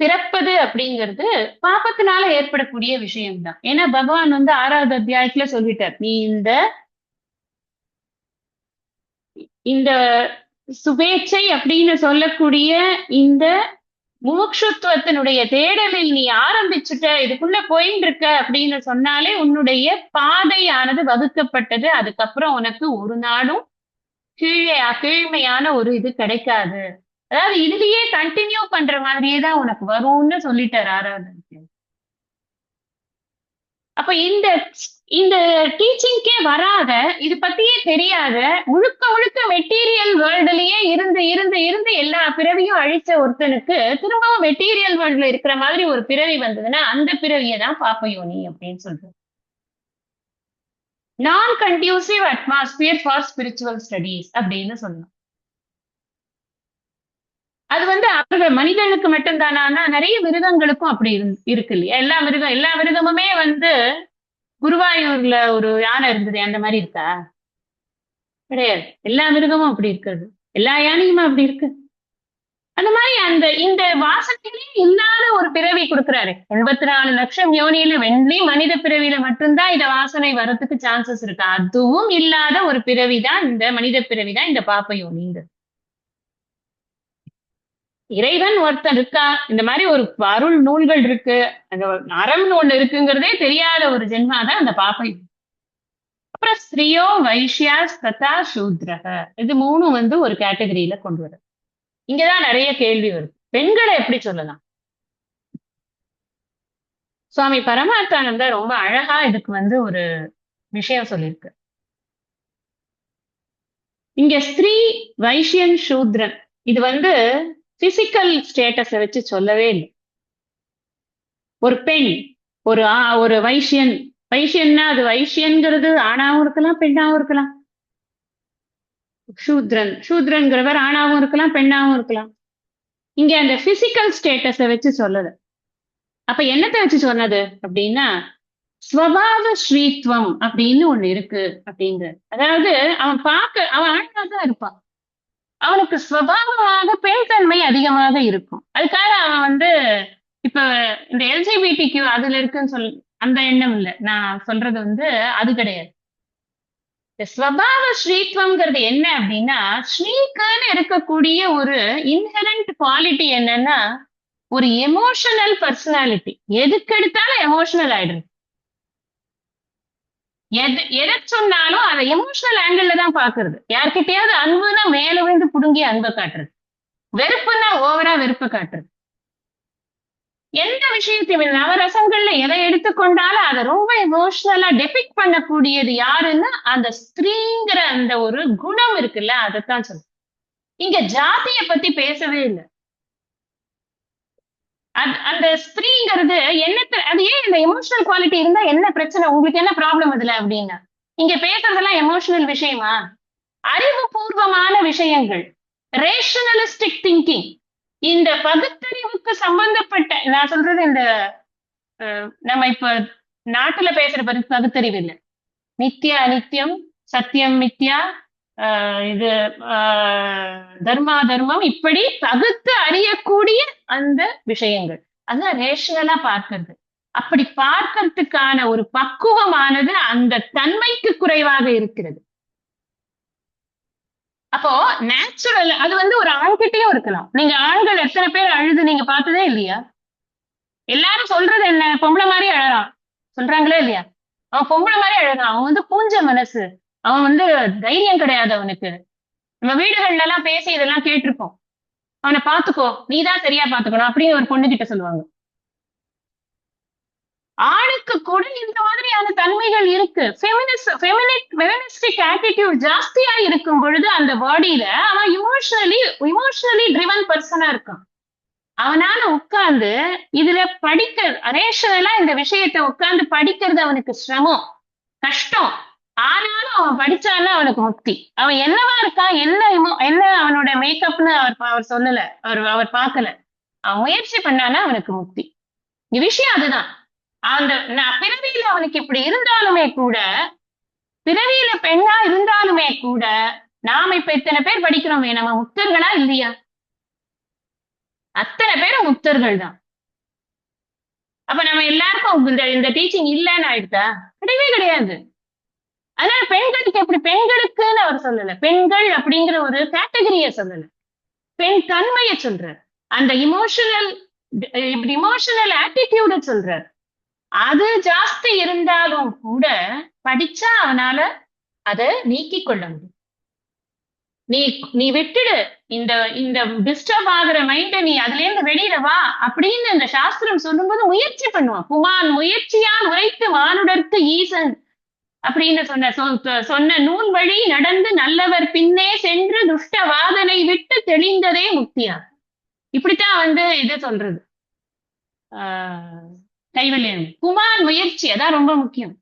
பிறப்பது அப்படிங்கிறது பாபத்தினால ஏற்படக்கூடிய விஷயம்தான். ஏன்னா பகவான் 6வது அத்தியாயத்துல சொல்லிட்டார், நீ இந்த இந்த சுபேட்சை அப்படின்னு சொல்லக்கூடிய இந்த முமுட்சுத்துவத்தினுடைய தேடலில் நீ ஆரம்பிச்சுட்ட, இதுக்குள்ள போயின்னு இருக்க அப்படின்னு சொன்னாலே உன்னுடைய பாதையானது வகுக்கப்பட்டது. அதுக்கப்புறம் உனக்கு ஒரு நாளும் கீழ்மையான ஒரு இது கிடைக்காது. அதாவது இதுலயே கண்டினியூ பண்ற மாதிரியே தான் உனக்கு வரும்னு சொல்லிட்டார் 6வது. அப்ப இந்த இந்த டீச்சிங்கே வராத, இது பத்தியே தெரியாத, முழுக்க முழுக்க மெட்டீரியல் வேர்ல்டுலயே இருந்து இருந்து இருந்து எல்லா பிறவியும் அழிச்ச ஒருத்தனுக்கு திரும்பவும் மெட்டீரியல் வேர்ல்டுல இருக்கிற மாதிரி ஒரு பிறவி வந்ததுன்னா அந்த பிறவியை தான் பாப்பயோனி அப்படின்னு சொல்றது. நான் conducive atmosphere for spiritual studies அப்படின்னு சொல்லலாம். அது அவர்கள் மனிதனுக்கு மட்டும்தானா? நிறைய மிருகங்களுக்கும் அப்படி இருக்கு இல்லையா? எல்லா மிருகமுமே குருவாயூர்ல ஒரு யானை இருந்தது அந்த மாதிரி இருக்கா? கிடையாது. எல்லா மிருகமும் அப்படி இருக்காது, எல்லா யானையுமா அப்படி இருக்கு. அந்த மாதிரி இந்த வாசனைகளே இல்லாத ஒரு பிறவி கொடுக்கிறாரு. 84 லட்சம் யோனியில வெள்ளி மனித பிறவியில மட்டும்தான் இந்த வாசனை வரத்துக்கு சான்சஸ் இருக்கு. அதுவும் இல்லாத ஒரு பிறவிதான் இந்த மனித பிறவிதான் இந்த பாப்ப யோனிங்க. இறைவன் ஒருத்தன் இருக்கா, இந்த மாதிரி ஒரு அருள் நூல்கள் இருக்கு, அந்த அறம் ஒண்ணு இருக்குங்கிறதே தெரியாத ஒரு ஜென்மாதான் அந்த பாப்பை. அப்புறம் ஸ்திரியோ வைஷ்யா ததா சூத்ரக, இது மூணும் ஒரு கேட்டகரியில கொண்டு வர. இங்கதான் நிறைய கேள்வி வருது, பெண்களை எப்படி சொல்லலாம்? சுவாமி பரமார்த்தானந்தர் ரொம்ப அழகா இதுக்கு ஒரு விஷயம் சொல்லியிருக்கு. இங்க ஸ்திரீ, வைஷ்யன், சூத்ரன் இது பிசிக்கல் ஸ்டேட்டஸை வச்சு சொல்லவே இல்லை. ஒரு பெண், ஒரு வைஷ்யன், வைஷ்யன்னா அது வைஷ்யன்கிறது ஆணாவும் இருக்கலாம் பெண்ணாவும் இருக்கலாம். சூத்ரன்கிறவர் ஆணாவும் இருக்கலாம் பெண்ணாவும் இருக்கலாம். இங்க அந்த பிசிக்கல் ஸ்டேட்டஸை வச்சு சொல்லல. அப்ப என்னத்தை வச்சு சொன்னது அப்படின்னா, ஸ்வபாவ ஸ்ரீத்வம் அப்படின்னு ஒண்ணு இருக்கு அப்படிங்கிற. அதாவது அவன் ஆணாதான் இருப்பான், அவனுக்கு ஸ்வபாவமாக பெண் தன்மை அதிகமாக இருக்கும். அதுக்காக அவன் இப்ப இந்த எல்ஜிபிடிக்கு அதுல இருக்குன்னு அந்த எண்ணம் இல்லை. நான் சொல்றது அது கிடையாது. ஸ்வபாவ ஸ்ரீத்வம்ங்கிறது என்ன அப்படின்னா, ஸ்ரீக்குன்னு இருக்கக்கூடிய ஒரு இன்ஹெரண்ட் குவாலிட்டி என்னன்னா, ஒரு எமோஷனல் பர்சனாலிட்டி. எதுக்கு எடுத்தாலும் எமோஷனல் ஆயிடுது. எதை சொன்னாலும் அதை எமோஷனல் ஆங்கிள் தான் பாக்குறது. யார்கிட்டயாவது அன்புனா மேல விழுந்து புடுங்கி அன்பை காட்டுறது, வெறுப்புன்னா ஓவரா வெறுப்பை காட்டுறது. எந்த விஷயத்தையும் நவரசங்கள்ல எதை எடுத்துக்கொண்டாலும் அதை ரொம்ப எமோஷனலா டெபிக் பண்ணக்கூடியது யாருன்னா அந்த ஸ்திரீங்கிற அந்த ஒரு குணம் இருக்குல்ல, அதைத்தான் சொல்ல. இங்க ஜாதிய பத்தி பேசவே இல்லை. அந்த ஸ்திரீங்கிறது என்னத்த, அது ஏன் இந்த எமோஷனல் குவாலிட்டி இருந்தா என்ன பிரச்சனை, உங்களுக்கு என்ன ப்ராப்ளம் இதுல அப்படின்னா, இங்க பேசுறதெல்லாம் எமோஷனல் விஷயமா? அறிவுபூர்வமான விஷயங்கள், ரேஷனலிஸ்டிக் திங்கிங், இந்த பகுத்தறிவுக்கு சம்பந்தப்பட்ட, நான் சொல்றது இந்த நம்ம இப்ப நாட்டுல பேசுற பகுத்தறிவு இல்லை. நித்திய அனித்தியம், சத்தியம் மித்யா, இது தர்மா தர்மம், இப்படி பகுத்து அறியக்கூடிய அந்த விஷயங்கள், அதான் ரேஷனலா பார்க்கிறது. அப்படி பார்க்கறதுக்கான ஒரு பக்குவமானது அந்த தன்மைக்கு குறைவாக இருக்கிறது. அப்போ நேச்சுரல், அது வந்து ஒரு ஆண்கிட்டயும் இருக்கலாம். நீங்க ஆண்கள் எத்தனை பேர் அழுது நீங்க பார்த்ததே இல்லையா? எல்லாரும் சொல்றது என்ன, பொம்பளை மாதிரி அழறான் சொல்றாங்களே இல்லையா? அவன் பொம்பளை மாதிரி அழறான், அவன் வந்து பூஞ்ச மனசு, அவன் வந்து தைரியம் கிடையாது அவனுக்கு. நம்ம வீடுகள்ல எல்லாம் பேசி இதெல்லாம் கேட்டிருப்போம். அவனை பாத்துக்கோ, நீதான் சரியா பாத்துக்கணும் அப்படின்னு ஒரு பொண்ணு கிட்ட சொல்லுவாங்க. ஆணுக்கு கூட இந்த மாதிரியான தன்மைகள் இருக்கு. ஃபெமினிஸ்டிக் ஆட்டிடியூட் ஜாஸ்தியா இருக்கும் பொழுது அந்த பாடியில அவன் இமோஷனலி ட்ரிவன் பர்சனா இருக்கான். அவனால உட்கார்ந்து இதுல படிக்க ரேஷனலா இந்த விஷயத்தை உட்கார்ந்து படிக்கிறது அவனுக்கு சிரமம், கஷ்டம். ஆனாலும் அவன் படிச்சான்னா அவனுக்கு முக்தி. அவன் என்னவா இருக்கான், என்ன அவனோட மேக்கப்னு அவர் சொல்லல, அவர் பார்க்கல. அவன் முயற்சி பண்ணானா அவனுக்கு முக்தி. விஷயம் அதுதான். அந்த பிறவியில அவனுக்கு இப்படி இருந்தாலுமே கூட, பிறவியில பெண்ணா இருந்தாலுமே கூட, நாம இப்ப இத்தனை பேர் படிக்கிறோமே, நம்ம முக்தர்களா இல்லையா? அத்தனை பேரும் முக்தர்கள் தான். அப்ப நம்ம எல்லாருக்கும் இந்த டீச்சிங் இல்லைன்னு ஆயிடுதா? கிடையவே கிடையாது. அதனால பெண்களுக்கு எப்படி, பெண்களுக்குன்னு அவர் சொல்லல, பெண்கள் அப்படிங்கிற ஒரு கேட்டகரிய சொல்லல, பெண் தன்மையை சொல்றார். அந்த இமோஷனல் ஆட்டிடியூட சொல்றார். அது ஜாஸ்தி இருந்தாலும் கூட படிச்சா அவனால அதை நீக்கிக் கொள்ள முடியும். நீ விட்டுடு, இந்த டிஸ்டர்ப் ஆகுற மைண்ட நீ அதுல இருந்து வெளியில வா அப்படின்னு இந்த சாஸ்திரம் சொல்லும்போது முயற்சி பண்ணுவான். புமான் முயற்சியான் உரைத்து மானுடர்க்கு ஈசன் அப்படின்னு சொன்ன நூல் வழி நடந்து நல்லவர் பின்னே சென்று துஷ்ட வாதனை விட்டு தெளிந்ததே முக்தியா. இப்படித்தான் வந்து இது சொல்றது கைவல்யம். குமார் முயற்சி அதான் ரொம்ப முக்கியம்.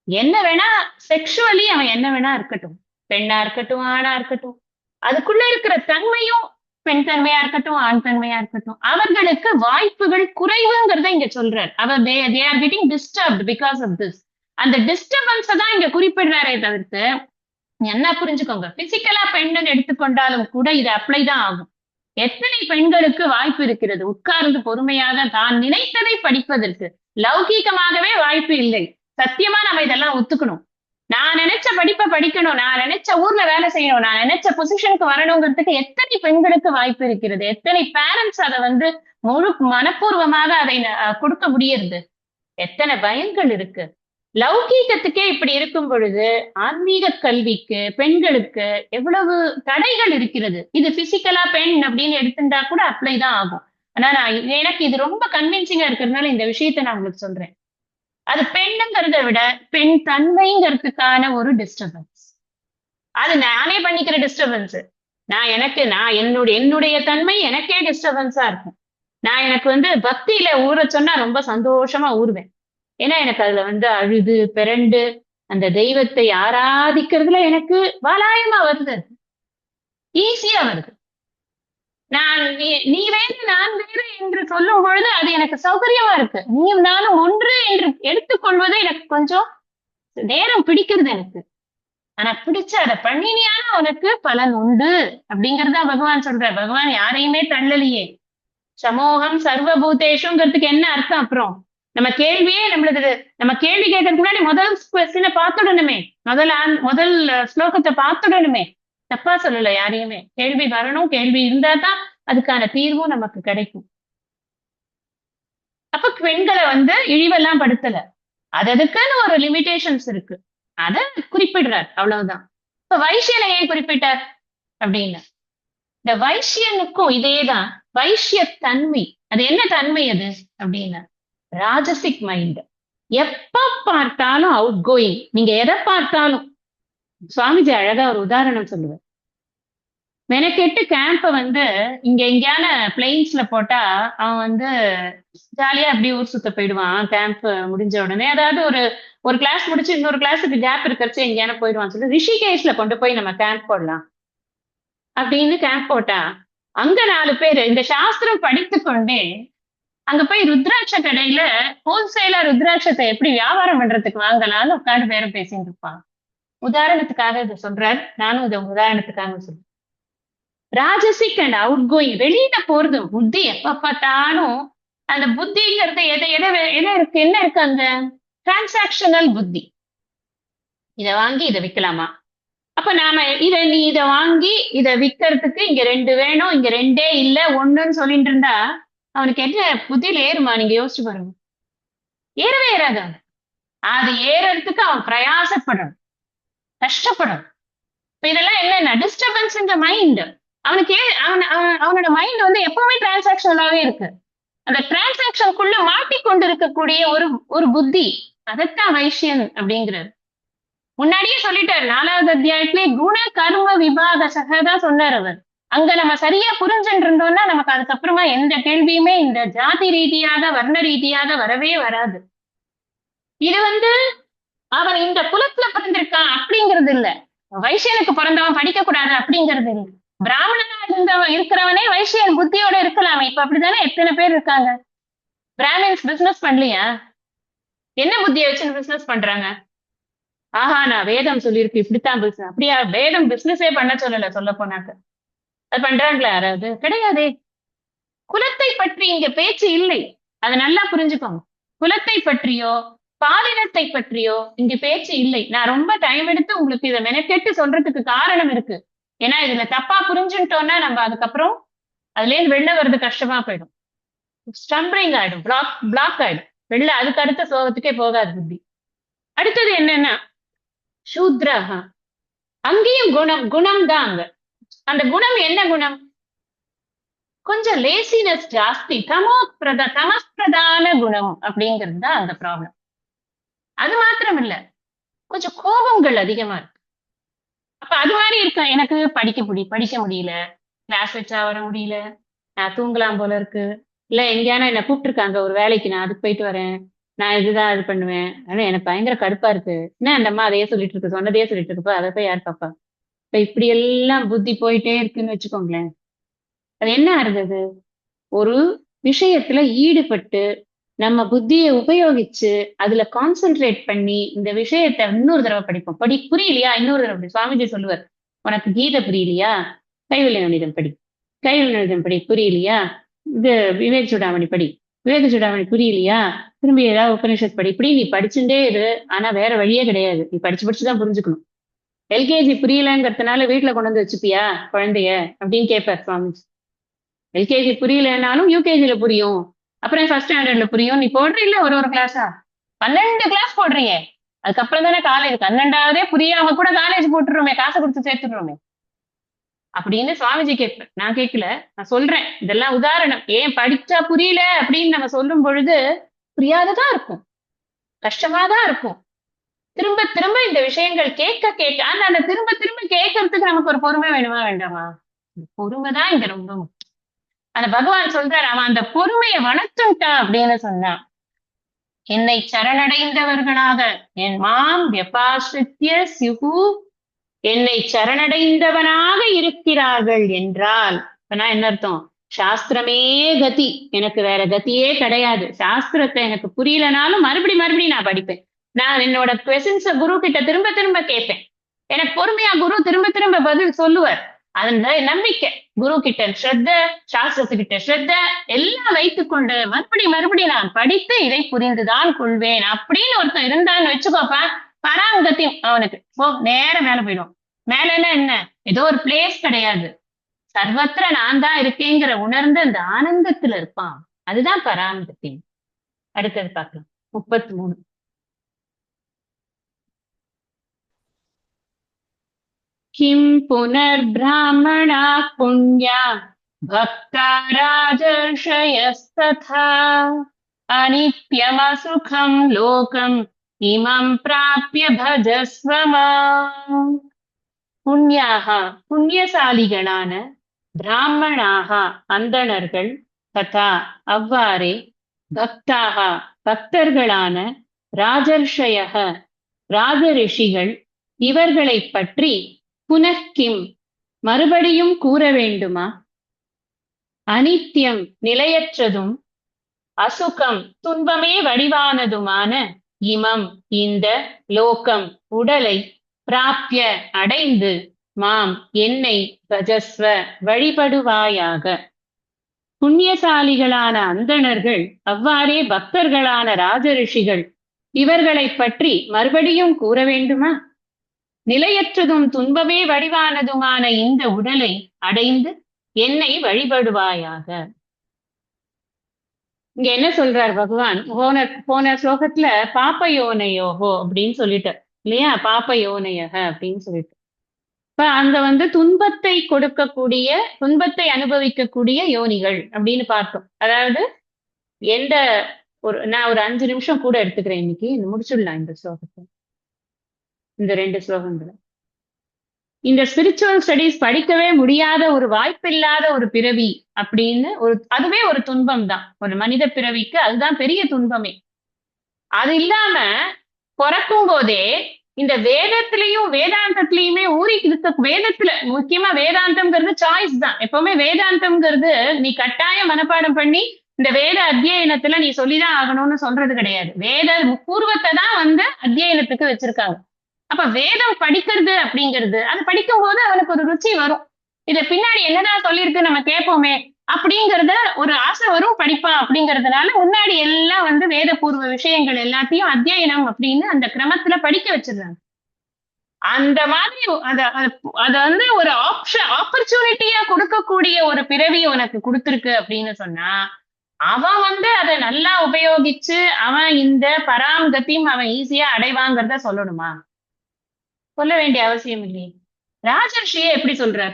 என்ன வேணா செக்ஷுவலி அவன் என்ன வேணா இருக்கட்டும், பெண்ணா இருக்கட்டும் ஆணா இருக்கட்டும், அதுக்குள்ள இருக்கிற தன்மையும் பெண் தன்மையா இருக்கட்டும் ஆண் தன்மையா இருக்கட்டும், அவர்களுக்கு வாய்ப்புகள் குறைவுங்கிறத இங்க சொல்றார். அவர் they are getting disturbed because of this. அந்த டிஸ்டர்பன்ஸை தான் இங்க குறிப்பிடுறாரே தவிர்த்து, என்ன புரிஞ்சுக்கோங்க, பிசிக்கலா பெண்ணுன்னு எடுத்துக்கொண்டாலும் கூட இது அப்ளை தான் ஆகும். எத்தனை பெண்களுக்கு வாய்ப்பு இருக்கிறது உட்கார்ந்து பொறுமையாக தான் நினைத்ததை படிப்பதற்கு? லௌகீகமாகவே வாய்ப்பு இல்லை. சத்தியமா நம்ம இதெல்லாம் ஒத்துக்கணும். நான் நினைச்ச படிப்பை படிக்கணும், நான் நினைச்ச ஊர்ல வேலை செய்யணும், நான் நினைச்ச பொசிஷனுக்கு வரணுங்கிறதுக்கு எத்தனை பெண்களுக்கு வாய்ப்பு இருக்கிறது? எத்தனை பேரண்ட்ஸ் அதை வந்து முழு மனப்பூர்வமாக அதை கொடுக்க முடியறது? எத்தனை பயன்கள் இருக்கு. லௌகீகத்துக்கே இப்படி இருக்கும் பொழுது ஆன்மீக கல்விக்கு பெண்களுக்கு எவ்வளவு தடைகள் இருக்கிறது. இது பிசிக்கலா பெண் அப்படின்னு எடுத்துட்டா கூட அப்ளை தான் ஆகும். ஆனா எனக்கு இது ரொம்ப கன்வின்சிங்கா இருக்கிறதுனால இந்த விஷயத்த நான் உங்களுக்கு சொல்றேன். அது பெண்ணுங்கிறத விட பெண் தன்மைங்கிறதுக்கான ஒரு டிஸ்டர்பன்ஸ், அது நானே பண்ணிக்கிற டிஸ்டர்பன்ஸ். நான் என்னுடைய தன்மை எனக்கே டிஸ்டர்பன்ஸா இருக்கும். நான் எனக்கு வந்து பக்தியில ஊற சொன்னா ரொம்ப சந்தோஷமா ஊறுவேன். ஏன்னா எனக்கு அதுல வந்து அழுது பிறண்டு அந்த தெய்வத்தை ஆராதிக்கிறதுல எனக்கு வாலாயமா வருது, ஈஸியா வருது. நீ வேறு நான் வேறு என்று சொல்லும் பொழுது அது எனக்கு சௌகரியமா இருக்கு. நீயும் நானும் ஒன்று என்று எடுத்துக்கொள்வது எனக்கு கொஞ்சம் நேரம் பிடிக்கிறது எனக்கு. ஆனா பிடிச்ச அதை பண்ணினியான உனக்கு பலன் உண்டு அப்படிங்கறதா பகவான் சொல்ற. பகவான் யாரையுமே தள்ளலையே. சமூகம் சர்வபூதேஷுங்கிறதுக்கு என்ன அர்த்தம்? அப்புறம் நம்ம கேள்வியே நம்மளது. நம்ம கேள்வி கேட்கறதுக்கு முன்னாடி முதல் கொஸ்டினை பார்த்துடணுமே, முதல் ஸ்லோகத்தை பார்த்துடணுமே. தப்பா சொல்லல யாரையுமே. கேள்வி வரணும், கேள்வி இருந்தா தான் அதுக்கான தீர்வும் நமக்கு கிடைக்கும். அப்ப பெண்களை இழிவெல்லாம் படுத்தல, அதுக்குன்னு ஒரு லிமிடேஷன்ஸ் இருக்கு, அத குறிப்பிடுறார், அவ்வளவுதான். இப்ப வைசியனை ஏன் குறிப்பிட்டார் அப்படின்னு, இந்த வைசியனுக்கும் இதேதான் வைசிய தன்மை. அது என்ன தன்மை அது அப்படின்னா, ராஜசிக் மைண்ட். எப்ப பார்த்தாலும் அவுட் கோயிங். நீங்க எதை பார்த்தாலும், சுவாமிஜி அழகா ஒரு உதாரணம் சொல்லுவார். மெனக்கெட்டு கேம்ப இங்க எங்கேயான பிளெயின்ஸ்ல போட்டா அவன் ஜாலியா அப்படி ஊர் சுத்த போயிடுவான். கேம்ப் முடிஞ்ச உடனே அதாவது ஒரு ஒரு கிளாஸ் முடிச்சு இன்னொரு கிளாஸுக்கு கேப் இருக்கிறச்சு எங்கேயான போயிடுவான்னு சொல்லி ரிஷிகேஷ்ல கொண்டு போய் நம்ம கேம்ப் போடலாம் அப்படின்னு கேம்ப் போட்டா, அங்க 4 பேர் இந்த சாஸ்திரம் படித்து கொண்டே அங்க போய் ருத்ராட்ச கடையில ஹோல்சேலா ருத்ராட்சத்தை எப்படி வியாபாரம் பண்றதுக்கு வாங்கலாம்னு உட்காந்து பேரம் பேசிட்டு இருப்பான். உதாரணத்துக்காக இதை சொல்றார், நானும் இதை உதாரணத்துக்காக சொல்றேன். ராஜசிக் அண்ட் அவுட் கோயிங், வெளியில போறது புத்தி. எப்ப பார்த்தாலும் அந்த புத்திங்கிறது எதை எதை எதை இருக்கு, என்ன இருக்கு அங்க, டிரான்சாக்சனல் புத்தி. இதை வாங்கி இதை விற்கலாமா, அப்ப நாம நீ இதை வாங்கி இதை விற்கிறதுக்கு இங்க 2 வேணும், இங்க 2 இல்ல 1ன்னு சொல்லிட்டு இருந்தா அவனுக்கு என்ன புத்தியில ஏறுமா? நீங்க யோசிச்சு பாருங்க, ஏறவே ஏறாது. அது ஏறதுக்கு அவன் பிரயாசப்படணும், கஷ்டப்படணும். இப்ப இதெல்லாம் என்னன்னா டிஸ்டர்பன்ஸ் இந்த மைண்ட். அவனுக்கு அவனோட மைண்ட் எப்பவுமே டிரான்சாக்சனலாவே இருக்கு. அந்த டிரான்சாக்சனுக்குள்ள மாட்டிக்கொண்டு இருக்கக்கூடிய ஒரு புத்தி, அதைத்தான் வைசியன் அப்படிங்கிறார். முன்னாடியே சொல்லிட்டாரு 4வது அத்தியாயத்திலே குண கர்ம விபாக சகதான் சொன்னார் அவர். அங்க நம்ம சரியா புரிஞ்சுட்டு இருந்தோம்னா நமக்கு அதுக்கப்புறமா எந்த கேள்வியுமே இந்த ஜாதி ரீதியாக வர்ண ரீதியாக வரவே வராது. இது அவன் இந்த குலத்துல பிறந்திருக்கான் அப்படிங்கிறது இல்ல, வைசியனுக்கு பிறந்தவன் படிக்க கூடாது அப்படிங்கிறது இல்ல, பிராமணனா இருக்கிறவனே வைசியன் புத்தியோட இருக்கலாமே. இப்ப அப்படித்தானே எத்தனை பேர் இருக்காங்க. பிராமின்ஸ் பிசினஸ் பண்ணலையா? என்ன புத்தியை வச்சு பிசினஸ் பண்றாங்க? ஆஹா, நான் வேதம் சொல்லியிருக்கு இப்படித்தான் பிசினஸ். அப்படியா? வேதம் பிசினஸே பண்ண சொல்லல, சொல்ல போனாக்க அது பண்றாங்களா யாராவது? கிடையாதே. குலத்தை பற்றி இங்க பேச்சு இல்லை, அதை நல்லா புரிஞ்சுக்கோங்க. குலத்தை பற்றியோ பாலினத்தை பற்றியோ இங்க பேச்சு இல்லை. நான் ரொம்ப டைம் எடுத்து உங்களுக்கு இதை மெனக்கெட்டு சொல்றதுக்கு காரணம் இருக்கு. ஏன்னா இதுல தப்பா புரிஞ்சுட்டோம்னா நம்ம அதுக்கப்புறம் அதுல இருந்து வெளில வர்றது கஷ்டமா போயிடும், ஸ்டம்பிளிங் ஆயிடும், பிளாக் ஆயிடும், வெளில அதுக்கு அடுத்த சோகத்துக்கே போகாது புத்தி. அடுத்தது என்னன்னா சூத்ரஹா, அங்கேயும் குணம் தான். அங்க அந்த குணம் என்ன குணம்? கொஞ்சம் லேசினஸ் ஜாஸ்தி, தமஸ்பிரதான குணம் அப்படிங்கிறது தான் அந்த ப்ராப்ளம். அது மாத்திரம் இல்ல, கொஞ்சம் கோபங்கள் அதிகமா இருக்கு. அப்ப அது மாதிரி இருக்க, எனக்கு படிக்க முடியல, கிளாஸ் வச்சா வர முடியல, நான் தூங்கலாம் போல இருக்கு, இல்ல எங்கேயானா என்ன கூப்பிட்டுருக்காங்க ஒரு வேலைக்கு, நான் அதுக்கு போயிட்டு வரேன், நான் இதுதான் இது பண்ணுவேன், ஆனா எனக்கு பயங்கர கடுப்பா இருக்கு, என்ன அந்த அம்மா அதையே சொல்லிட்டு இருக்கு, சொன்னதையே சொல்லிட்டு இருப்பா, அதை போய் யார் பாப்பா? இப்ப இப்படி எல்லாம் புத்தி போயிட்டே இருக்குன்னு வச்சுக்கோங்களேன். அது என்ன ஆகுது? ஒரு விஷயத்துல ஈடுபட்டு நம்ம புத்தியை உபயோகிச்சு அதுல கான்சென்ட்ரேட் பண்ணி இந்த விஷயத்த இன்னொரு தடவை படிப்போம். புரியலையா? இன்னொரு தடவை சுவாமிஜி சொல்லுவார், உனக்கு கீதை புரியலையா? கைவல்ய நவநீதம் படி. கைவல்ய நவநீதம் படி. புரியலையா? இது விவேக சூடாமணி படி. விவேக சூடாமணி புரியலையா? திரும்பி ஏதாவது உபநிஷத் படி. இப்படி நீ படிச்சுட்டே இரு, ஆனா வேற வழியே கிடையாது, நீ படிச்சுதான் புரிஞ்சுக்கணும். எல்கேஜி புரியலங்கிறதுனால வீட்டுல கொண்டு வந்து வச்சுப்பியா குழந்தைய அப்படின்னு கேட்பார் சுவாமிஜி. எல்கேஜி புரியலனாலும் யூகேஜில புரியும், அப்புறம் ஃபர்ஸ்ட் ஸ்டாண்டர்ட்ல புரியும். நீ போடுறீல்ல ஒரு கிளாஸா, 12 கிளாஸ் போடுறீங்க, அதுக்கப்புறம் தானே காலேஜ். 12ஆவதே புரியாம கூட காலேஜ் போட்டுருமே, காசு கொடுத்து சேர்த்துடுறோமே அப்படின்னு சுவாமிஜி கேட்பேன். நான் கேட்கல, நான் சொல்றேன். இதெல்லாம் உதாரணம். ஏன் படிச்சா புரியல அப்படின்னு நம்ம சொல்லும் பொழுது புரியாததான் இருக்கும், கஷ்டமாதான் இருக்கும். திரும்ப திரும்ப இந்த விஷயங்கள் கேட்க ஆனா அந்த திரும்ப திரும்ப கேட்கறதுக்கு நமக்கு ஒரு பொறுமை வேணுமா வேண்டாமா? பொறுமைதான் இங்க ரொம்ப முக்கியம். அந்த பகவான் சொல்றாரு, அவன் அந்த பொறுமையை வளர்த்துட்டான் அப்படின்னு சொன்னான். என்னை சரணடைந்தவர்களாக என் மாம் வெபாசித்ய சிகு, என்னை சரணடைந்தவனாக இருக்கிறார்கள் என்றால் நான் என்ன அர்த்தம்? சாஸ்திரமே கதி, எனக்கு வேற கதியே கிடையாது. சாஸ்திரத்தை எனக்கு புரியலனாலும் மறுபடியும் நான் படிப்பேன். நான் என்னோட கொஸ்டின்ஸ குரு கிட்ட திரும்ப திரும்ப கேட்பேன். எனக்கு பொறுமையா குரு திரும்ப திரும்ப பதில் சொல்லுவார். அந்த நம்பிக்கை, குரு கிட்ட ஸ்ரத்த, சாஸ்திரத்துக்கிட்ட ஸ்ரத்த எல்லாம் வைத்துக் கொண்டு மறுபடியும் நான் படித்து இதை புரிந்துதான் கொள்வேன் அப்படின்னு ஒருத்தன் இருந்தான்னு வச்சுக்கோப்பா, பராங்கதி அவனுக்கு நேரம் மேல போயிடும். மேல என்ன, ஏதோ ஒரு பிளேஸ் கிடையாது, சர்வத்திர நான் தான் இருக்கேங்கிற உணர்ந்து அந்த ஆனந்தத்துல இருப்பான். அதுதான் பராங்கதி. அடுத்தது பார்க்கலாம். 33. किं पुनर्ब्राह्मणाः पुण्या भक्ता राजर्षयस्तथा अनित्यमसुखं लोकम् इमं प्राप्य भजस्व माम्. புண்ணியாக புண்ணியசாலிகளான பிராமணாக அந்தணர்கள், ததா அவ்வாறே, பக்தாக பக்தர்களான ராஜர்ஷயக ராஜரிஷிகள் இவர்களைப் பற்றி புனக்கிம் மறுபடியும் கூற வேண்டுமா? அனித்யம் நிலையற்றதும், அசுகம் துன்பமே வடிவானதுமான இமம் இந்த லோகம் உடலை பிராப்ய அடைந்து மாம் என்னை பஜஸ்வ வழிபடுவாயாக. புண்ணியசாலிகளான அந்தணர்கள் அவ்வாறே பக்தர்களான ராஜரிஷிகள் இவர்களைப் பற்றி மறுபடியும் கூற வேண்டுமா? நிலையற்றதும் துன்பமே வடிவானதுமான இந்த உடலை அடைந்து என்னை வழிபடுவாயாக. இங்க என்ன சொல்றார் பகவான்? போன ஸ்லோகத்துல பாப்பயோனையோகோ அப்படின்னு சொல்லிட்டார் இல்லையா? பாப்பயோனையக அப்படின்னு சொல்லிட்டு, இப்ப அங்க துன்பத்தை கொடுக்கக்கூடிய, துன்பத்தை அனுபவிக்கக்கூடிய யோனிகள் அப்படின்னு பார்த்தோம். அதாவது எந்த நான் ஒரு 5 நிமிஷம் கூட எடுத்துக்கிறேன் இன்னைக்கு, முடிச்சுடலாம் இந்த ஸ்லோகத்தை, இந்த 2 ஸ்லோகங்களை. இந்த ஸ்பிரிச்சுவல் ஸ்டடீஸ் படிக்கவே முடியாத ஒரு வாய்ப்பில்லாத ஒரு பிறவி அப்படின்னு அதுவே ஒரு துன்பம் தான். ஒரு மனித பிறவிக்கு அதுதான் பெரிய துன்பமே. அது இல்லாம பிறக்கும் போதே இந்த வேதத்திலையும் வேதாந்தத்திலயுமே ஊறி இருக்க, வேதத்துல முக்கியமா வேதாந்தம்ங்கிறது சாய்ஸ் தான். எப்பவுமே வேதாந்தம்ங்கிறது நீ கட்டாயம் மனப்பாடம் பண்ணி இந்த வேத அத்தியனத்துல நீ சொல்லிதான் ஆகணும்னு சொல்றது கிடையாது. வேத பூர்வத்தை தான் அத்தியனத்துக்கு வச்சிருக்காங்க. அப்ப வேதம் படிக்கிறது அப்படிங்கிறது, அது படிக்கும் போது அவனுக்கு ஒரு ருச்சி வரும். இத பின்னாடி என்னதான் சொல்லியிருக்கு நம்ம கேட்போமே அப்படிங்கறத ஒரு ஆசை வரும், படிப்பான் அப்படிங்கறதுனால முன்னாடி எல்லாம் வேத பூர்வ விஷயங்கள் எல்லாத்தையும் அத்தியனம் அப்படின்னு அந்த கிரமத்துல படிக்க வச்சிருந்தாங்க. அந்த மாதிரி அத ஒரு ஆப்பர்ச்சுனிட்டியா கொடுக்கக்கூடிய ஒரு பிறவி உனக்கு கொடுத்திருக்கு அப்படின்னு சொன்னா, அவன் அதை நல்லா உபயோகிச்சு அவன் இந்த பராங்கத்தையும் அவன் ஈஸியா அடைவாங்கிறத சொல்லணுமா? சொல்ல வேண்டிய அவசியம் இல்லையே. ராஜர்ஷியை எப்படி சொல்றார்?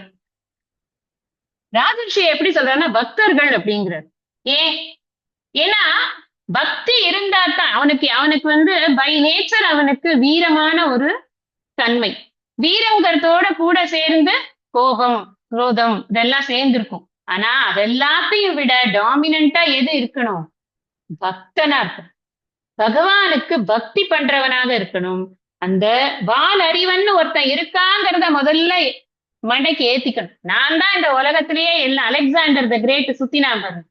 ராஜர்ஷியை எப்படி சொல்றாருன்னா பக்தர்கள் அப்படிங்கிறார். ஏன்னா பக்தி இருந்தா தான் அவனுக்கு பை நேச்சர் அவனுக்கு வீரமான ஒரு தன்மை. வீரங்கிறதோட கூட சேர்ந்து கோபம், குரோதம் இதெல்லாம் சேர்ந்திருக்கும். ஆனா அதெல்லாத்தையும் விட டாமினண்டா எது இருக்கணும்? பக்தனா இருக்கணும். பகவானுக்கு பக்தி பண்றவனாக இருக்கணும். அந்த வால் அறிவன்னு ஒருத்தன் இருக்காங்கிறத முதல்ல மண்டைக்கு ஏத்திக்கணும். நான் தான் இந்த உலகத்திலேயே எல்லாம் அலெக்சாண்டர் த கிரேட் சுத்தினான் பாருங்க,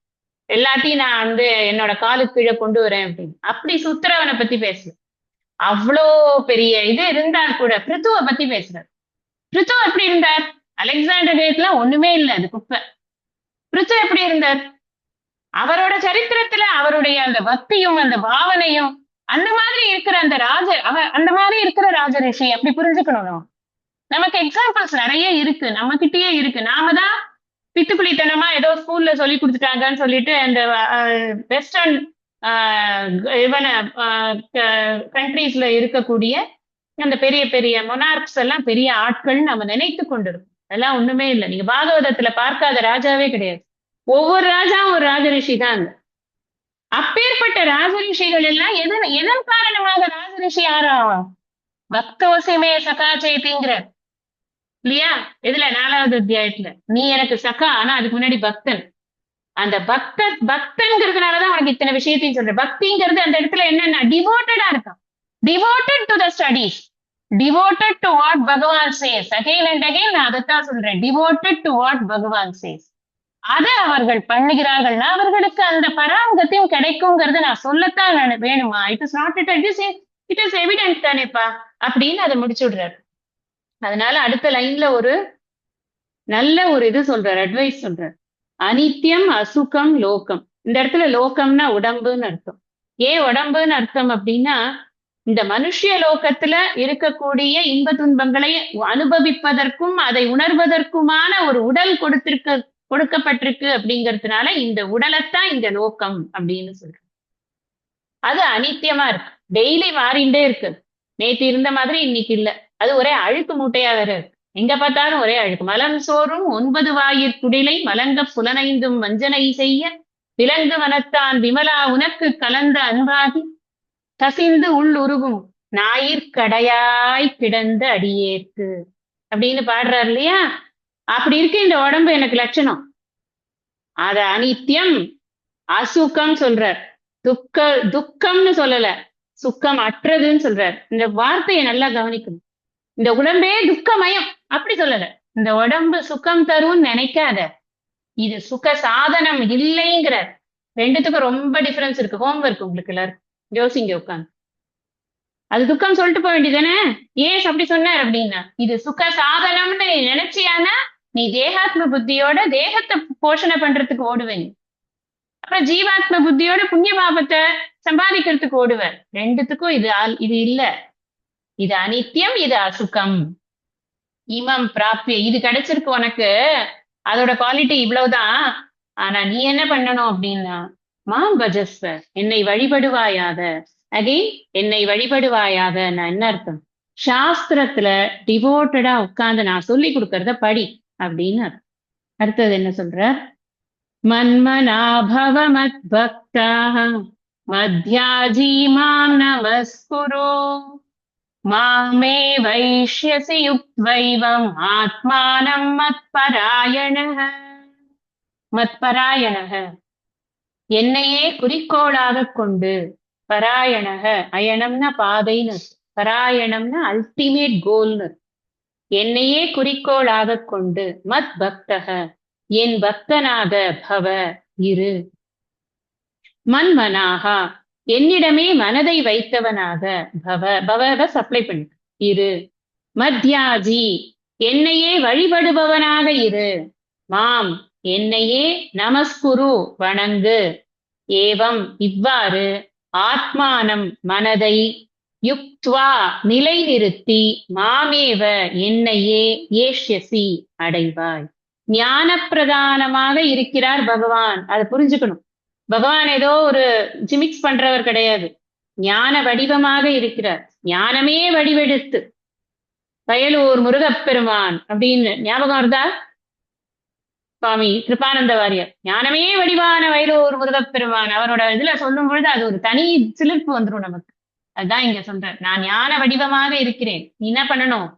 எல்லாத்தையும் நான் என்னோட காலுக்கு கீழே கொண்டு வரேன் அப்படின்னு. அப்படி சுத்துறவனை பத்தி பேசுறேன். அவ்வளோ பெரிய இது இருந்தால் கூட பிருத்துவை பத்தி பேசுறாரு. பிருத்து எப்படி இருந்தார்? அலெக்சாண்டர் கிரேட்ல ஒண்ணுமே இல்லை, அது குப்பை. பிருத்து எப்படி இருந்தார்? அவரோட சரித்திரத்துல அவருடைய அந்த பக்தியும் அந்த பாவனையும் அந்த மாதிரி இருக்கிற அந்த மாதிரி இருக்கிற ராஜரிஷி அப்படி புரிஞ்சுக்கணும். நமக்கு எக்ஸாம்பிள்ஸ் நிறைய இருக்கு, நம்ம கிட்டயே இருக்கு. நாம தான் பித்துக்குளித்தனமா ஏதோ ஸ்கூல்ல சொல்லி கொடுத்துட்டாங்கன்னு சொல்லிட்டு அந்த வெஸ்டர்ன் கண்ட்ரீஸ்ல இருக்கக்கூடிய அந்த பெரிய பெரிய மொனார்க்ஸ் எல்லாம் பெரிய ஆட்கள் நம்ம நினைத்து கொண்டிருக்கோம். அதெல்லாம் ஒண்ணுமே இல்லை. நீங்க பாகவதத்துல பார்க்காத ராஜாவே கிடையாது. ஒவ்வொரு ராஜாவும் ஒரு ராஜரிஷி தான். அப்பேற்பட்ட ராஜரிஷிகள் எல்லாம் எதன் காரணமாக ராஜரிஷி ஆறாம்? பக்தோசிமே சகா சேத்திங்கிற இல்லையா? இதுல 4வது அத்தியாயத்துல நீ எனக்கு சகா, ஆனா அதுக்கு முன்னாடி பக்தன். அந்த பக்தங்கிறதுனாலதான் உனக்கு இத்தனை விஷயத்தையும் சொல்ற. பக்திங்கிறது அந்த இடத்துல என்னன்னா டிவோட்டடா இருக்கான். Devoted to the studies, devoted to what பகவான் சேஸ். அகைன் அண்ட் அகைன் நான் அதைத்தான் சொல்றேன், டிவோட்டட் டு வாட் பகவான் சேஸ். அதை அவர்கள் பண்ணுகிறார்கள்னா அவர்களுக்கு அந்த பராங்கத்தையும் கிடைக்குங்கிறது நான் சொல்லத்தான் வேணுமா? It is not it is evident தானேப்பா அப்படின்னு அதை முடிச்சு விடுறாரு. அதனால அடுத்த லைன்ல ஒரு நல்ல ஒரு இது சொல்றார், அட்வைஸ் சொல்றார். அனித்யம் அசுகம் லோகம். இந்த இடத்துல லோகம்னா உடம்புன்னு அர்த்தம். ஏன் உடம்புன்னு அர்த்தம் அப்படின்னா, இந்த மனுஷ லோகத்துல இருக்கக்கூடிய இன்ப துன்பங்களை அனுபவிப்பதற்கும் அதை உணர்வதற்குமான ஒரு உடல் கொடுக்கப்பட்டிருக்கு அப்படிங்கிறதுனால இந்த உடலைத்தான் இந்த லோகம் அப்படின்னு சொல்றோம். அது அனித்தியமா இருக்கு, டெய்லி மாறிண்டே இருக்கு. நேத்து இருந்த மாதிரி இன்னைக்கு இல்ல. அது ஒரே அழுக்கு மூட்டையா வேற இருக்கு, எங்க பார்த்தாலும் ஒரே அழுக்கு. மலம் சோறும் 9 வாயிற் குடிலை மலங்க புலனைந்தும் வஞ்சனை செய்ய விலங்கு வனத்தான் விமலா உனக்கு கலந்த அன்பாகி கசிந்து உள்ளுருகும் ஞாயிற்கடையாய் கிடந்த அடியேற்கு அப்படின்னு பாடுறாரு இல்லையா? அப்படி இருக்கு இந்த உடம்பு எனக்கு லட்சணம். அத அனித்தியம் அசுக்கம் சொல்றார். துக்கம்னு சொல்லல, சுக்கம் அற்றதுன்னு சொல்றார். இந்த வார்த்தையை நல்லா கவனிக்கணும். இந்த உடம்பே துக்கமயம் அப்படி சொல்லல. இந்த உடம்பு சுகம் தரும்னு நினைக்காத, இது சுக சாதனம் இல்லைங்கிறார். ரெண்டுத்துக்கும் ரொம்ப டிஃபரன்ஸ் இருக்கு. ஹோம்ஒர்க் உங்களுக்கு எல்லாரும் யோசிங்க உட்காந்து. அது துக்கம் சொல்லிட்டு போக வேண்டியதானே? ஏன் அப்படி சொன்னார் அப்படின்னா, இது சுக சாதனம்னு நீ நினைச்சியானா நீ தேகாத்ம புத்தியோட தேகத்தை போஷணை பண்றதுக்கு ஓடுவேன். அப்புறம் ஜீவாத்ம புத்தியோட புண்ணிய பாபத்தை சம்பாதிக்கிறதுக்கு ஓடுவேன். ரெண்டுத்துக்கும் இது இல்ல. இது அனித்தியம், இது அசுகம். இமம் பிராப்திய, இது கிடைச்சிருக்கு உனக்கு, அதோட குவாலிட்டி இவ்வளவுதான். ஆனா நீ என்ன பண்ணணும் அப்படின்னா, மாம் பஜஸ்வ, என்னை வழிபடுவாயாக. அகைன் என்னை வழிபடுவாயாக நான் என்ன அர்த்தம்? சாஸ்திரத்துல டிவோட்டடா உட்கார்ந்து நான் சொல்லி கொடுக்கறத படி அப்படின்னு. அடுத்தது என்ன சொல்ற? மன்மனாபவ மத் பக்தாக மத்யாஜி மாம் நமஸ்குரு மாமே வைஷ்யசி யுக்த்வைவம் ஆத்மானம் மத்பராயணஹ. மத்பராயணஹ, என்னையே குறிக்கோளாக கொண்டு. பராயணஹ, அயனம்னா பாதைன்னு, பராயணம்னா அல்டிமேட் கோல்னு. என்னையே குறிக்கோளாக கொண்டு. மத் பக்தக, என் பக்தனாக. பவ, இரு. மன்மனாகா, என்னிடமே மனதை வைத்தவனாக. பவ சப்ளை பண்ணு, இரு. மத்யாஜி, என்னையே வழிபடுபவனாக இரு. மாம், என்னையே. நமஸ்குரு, வணங்கு. ஏவம், இவ்வாறு. ஆத்மானம், மனதை. யுக்த்வா, நிலைநிறுத்தி. மாமேவ, என்னையே. ஏஷ்யசி, அடைவாய். ஞான பிரதானமாக இருக்கிறார் பகவான். அதை புரிஞ்சுக்கணும். பகவான் ஏதோ ஒரு ஜிமிக்ஸ் பண்றவர் கிடையாது. ஞான வடிவமாக இருக்கிறார். ஞானமே வடிவெடுத்து. வயலூர் முருகப்பெருமான் அப்படின்னு ஞாபகம் வருதா? சுவாமி கிருபானந்த வாரியர் ஞானமே வடிவான வயலூர் முருகப்பெருமான் அவரோட இதுல சொல்லும் பொழுது அது ஒரு தனி சிலிர்ப்பு வந்துடும் நமக்கு. அதுதான் இங்க சொல்ற, நான் ஞான வடிவமாக இருக்கிறேன். நீ என்ன பண்ணணும்?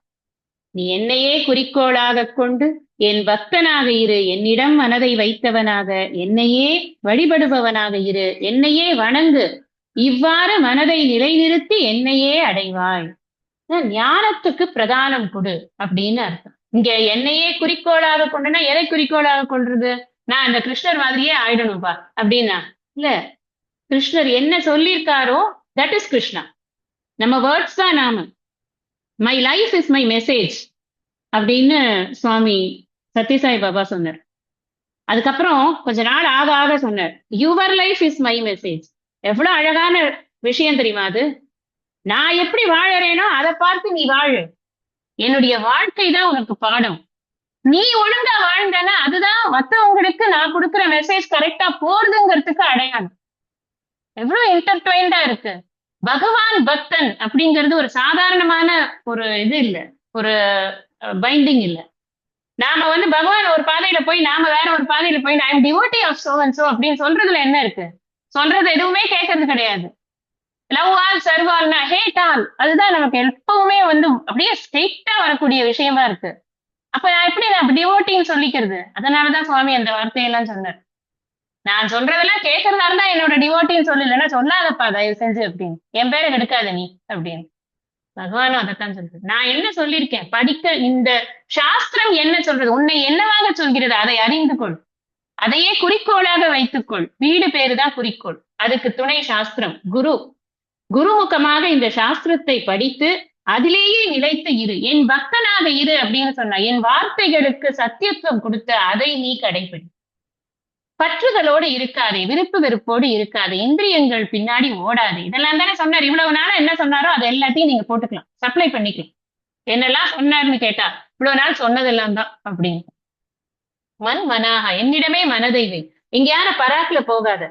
நீ என்னையே குறிக்கோளாக கொண்டு என் பக்தனாக இரு. என்னிடம் மனதை வைத்தவனாக, என்னையே வழிபடுபவனாக இரு. என்னையே வணங்கு. இவ்வாறு மனதை நிலைநிறுத்தி என்னையே அடைவாய். ஞானத்துக்கு பிரதானம் கொடு அப்படின்னு அர்த்தம். இங்க என்னையே குறிக்கோளாக கொண்டுனா எதை குறிக்கோளாக கொள்றது? நான் இந்த கிருஷ்ணர் மாதிரியே ஆயிடணும்பா அப்படின்னா இல்ல. கிருஷ்ணர் என்ன சொல்லியிருக்காரோ தட் இஸ் கிருஷ்ணா. நம்ம வேர்ட்ஸ் தான் நாம. My life is my message அப்படின்னு சுவாமி சத்யசாய் பாபா சொன்னார். அதுக்கப்புறம் கொஞ்ச நாள் ஆக ஆக சொன்னார், your life is my message. எவ்வளவு அழகான விஷயம் தெரியுமா அது? நான் எப்படி வாழறேனோ அதை பார்த்து நீ வாழு. என்னுடைய வாழ்க்கை தான் உனக்கு பாடம். நீ ஒழுங்கா வாழ்ந்தனா அதுதான் மற்றவங்களுக்கு நான் கொடுக்குற மெசேஜ் கரெக்டா போறதுங்கிறதுக்கு அடையாளம். எவ்வளவு இன்டர்ட்வைண்டா இருக்கு. பகவான் பக்தன் அப்படிங்கிறது ஒரு சாதாரணமான ஒரு இது இல்ல, ஒரு பைண்டிங் இல்ல. நாம பகவான் ஒரு பாதையில போய் நாம வேற ஒரு பாதையில போய் I am devotee of so and so அப்படின்னு சொல்றதுல என்ன இருக்கு? சொல்றது எதுவுமே கேட்கறது கிடையாது. லவ் ஆல், சர்வ் ஆல்னா ஹேட் ஆல், அதுதான் நமக்கு எப்பவுமே அப்படியே ஸ்ட்ரெயிட்டா வரக்கூடிய விஷயமா இருக்கு. அப்ப நான் எப்படி டிவோட்டின்னு சொல்லிக்கிறது? அதனாலதான் சுவாமி அந்த வார்த்தையெல்லாம் சொன்னார். நான் சொல்றதெல்லாம் கேட்கறதா இருந்தா என்னோட டிவோட்டின்னு சொல்லு, இல்லைன்னா சொல்லாதப்பா தயவு செஞ்சு அப்படின்னு, என் பேரை கெடுக்காத நீ அப்படின்னு. பகவானும் அதைத்தான் சொல்றது. நான் என்ன சொல்லியிருக்கேன்? படிக்க இந்த சாஸ்திரம் என்ன சொல்றது, உன்னை என்னவாக சொல்கிறது அதை அறிந்து கொள். அதையே குறிக்கோளாக வைத்துக்கொள். வீடு பேருதான் குறிக்கோள், அதுக்கு துணை சாஸ்திரம். குருமுகமாக இந்த சாஸ்திரத்தை படித்து அதிலேயே நிலைத்து இரு, என் பக்தனாக இரு அப்படின்னு சொன்னா, என் வார்த்தைகளுக்கு சத்தியத்துவம் கொடுத்து அதை நீ கடைபிடி. பற்றுதலோடு இருக்காதே, விருப்பு வெறுப்போடு இருக்காதே, இந்திரியங்கள் பின்னாடி ஓடாதே. இதெல்லாம் தானே சொன்னார். இவ்வளவு நாளா என்ன சொன்னாரோ அது எல்லாத்தையும் நீங்க போட்டுக்கலாம், சப்ளை பண்ணிக்கலாம். என்னெல்லாம் சொன்னார்னு கேட்டா இவ்வளவு நாள் சொன்னதெல்லாம் தான் அப்படின்னு. மன் மனாகா, என்னிடமே மனதை வை. எங்கேயான பராக்குல போகாத,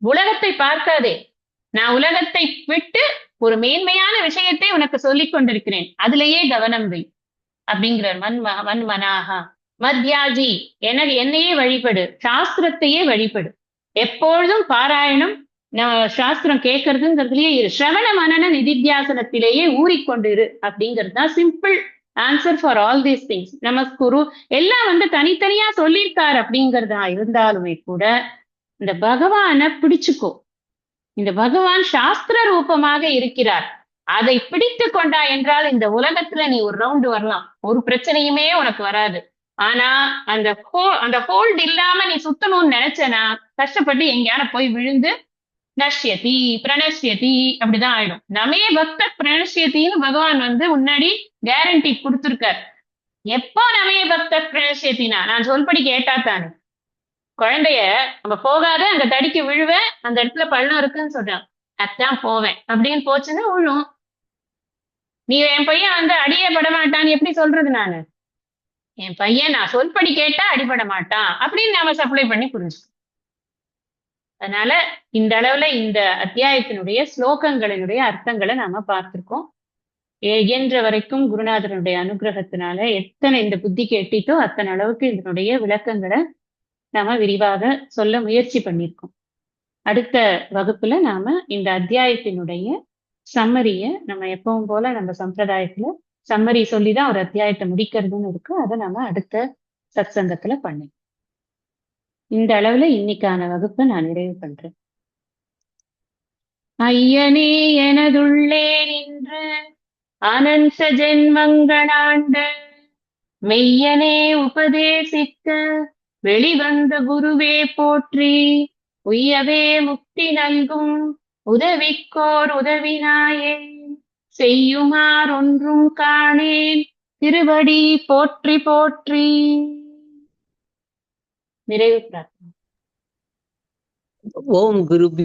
உலகத்தை பார்க்காதே. நான் உலகத்தை விட்டு ஒரு மேன்மையான விஷயத்தை உனக்கு சொல்லிக் கொண்டிருக்கிறேன், அதிலேயே கவனம் வை அப்படிங்கிறார். மன் மனாகா மத்யாஜி, எனக்கு என்னையே வழிபடு, சாஸ்திரத்தையே வழிபடு. எப்பொழுதும் பாராயணம், சாஸ்திரம் கேட்கறதுங்கிறதுலயே இரு. சிரவண மனன நிதித்தியாசனத்திலேயே ஊறிக்கொண்டு இரு அப்படிங்கிறது தான் simple answer for all these things. நமக்கு குரு எல்லாம் தனித்தனியா சொல்லியிருக்காரு அப்படிங்கிறதா இருந்தாலுமே கூட இந்த பகவானை பிடிச்சுக்கோ. இந்த பகவான் சாஸ்திர ரூபமாக இருக்கிறார், அதை பிடித்து கொண்டா என்றால் இந்த உலகத்துல நீ ஒரு ரவுண்டு வரலாம், ஒரு பிரச்சனையுமே உனக்கு வராது. ஆனா அந்த ஹோல்ட் இல்லாம நீ சுத்தணும்னு நினைச்சனா கஷ்டப்பட்டு எங்கேயான போய் விழுந்து நஷ்யதி பிரணஷ்யதி அப்படிதான் ஆயிடும். நமே பக்த பிரணஷ்யத்தின்னு பகவான் முன்னாடி கேரண்டி கொடுத்திருக்கார். எப்போ நமே பக்த பிரணஷ்யத்தினா, நான் சொல்படி கேட்டா தானே. குழந்தைய நம்ம போகாத, அந்த தடிக்கு விழுவேன், அந்த இடத்துல பள்ளம் இருக்குன்னு சொல்றான், அதான் போவேன் அப்படின்னு போச்சுன்னா விழும். நீ என் பையன் அடியே பட மாட்டான்னு எப்படி சொல்றது நானு? என் பையன் நான் சொல்படி கேட்டா அடிபட மாட்டான் அப்படின்னு நாம சப்ளை பண்ணி புரிஞ்சுக்கணும். அதனால இந்த அளவுல இந்த அத்தியாயத்தினுடைய ஸ்லோகங்களினுடைய அர்த்தங்களை நாம பார்த்திருக்கோம். இயன்ற வரைக்கும் குருநாதனுடைய அனுகிரகத்தினால எத்தனை இந்த புத்திக்கு எட்டிட்டோ அத்தனை அளவுக்கு இதனுடைய விளக்கங்களை நாம விரிவாக சொல்ல முயற்சி பண்ணியிருக்கோம். அடுத்த வகுப்புல நாம இந்த அத்தியாயத்தினுடைய சம்மரிய, நம்ம எப்பவும் போல நம்ம சம்பிரதாயத்துல சம்மரி சொல்லிதான் ஒரு அத்தியாயத்தை முடிக்கிறதுன்னு இருக்கு, அதை நம்ம அடுத்த சத்சங்கத்துல பண்ணி இந்த அளவுல இன்னைக்கான வகுப்பை நான் நிறைவு பண்றேன். ஐயனே எனதுள்ளே நின்று அனந்த ஜென்மங்களாண்ட மெய்யனே உபதேசிக்க வெளிவந்த குருவே போற்றி, உய்யவே முக்தி நல்கும் உதவிக்கோர் உதவினாயே, செய்யுமார் ஒன்றும் காணேன் திருவடி போற்றி போற்றி. நிறைவு பிரார்த்தனை. ஓம் குருபியோ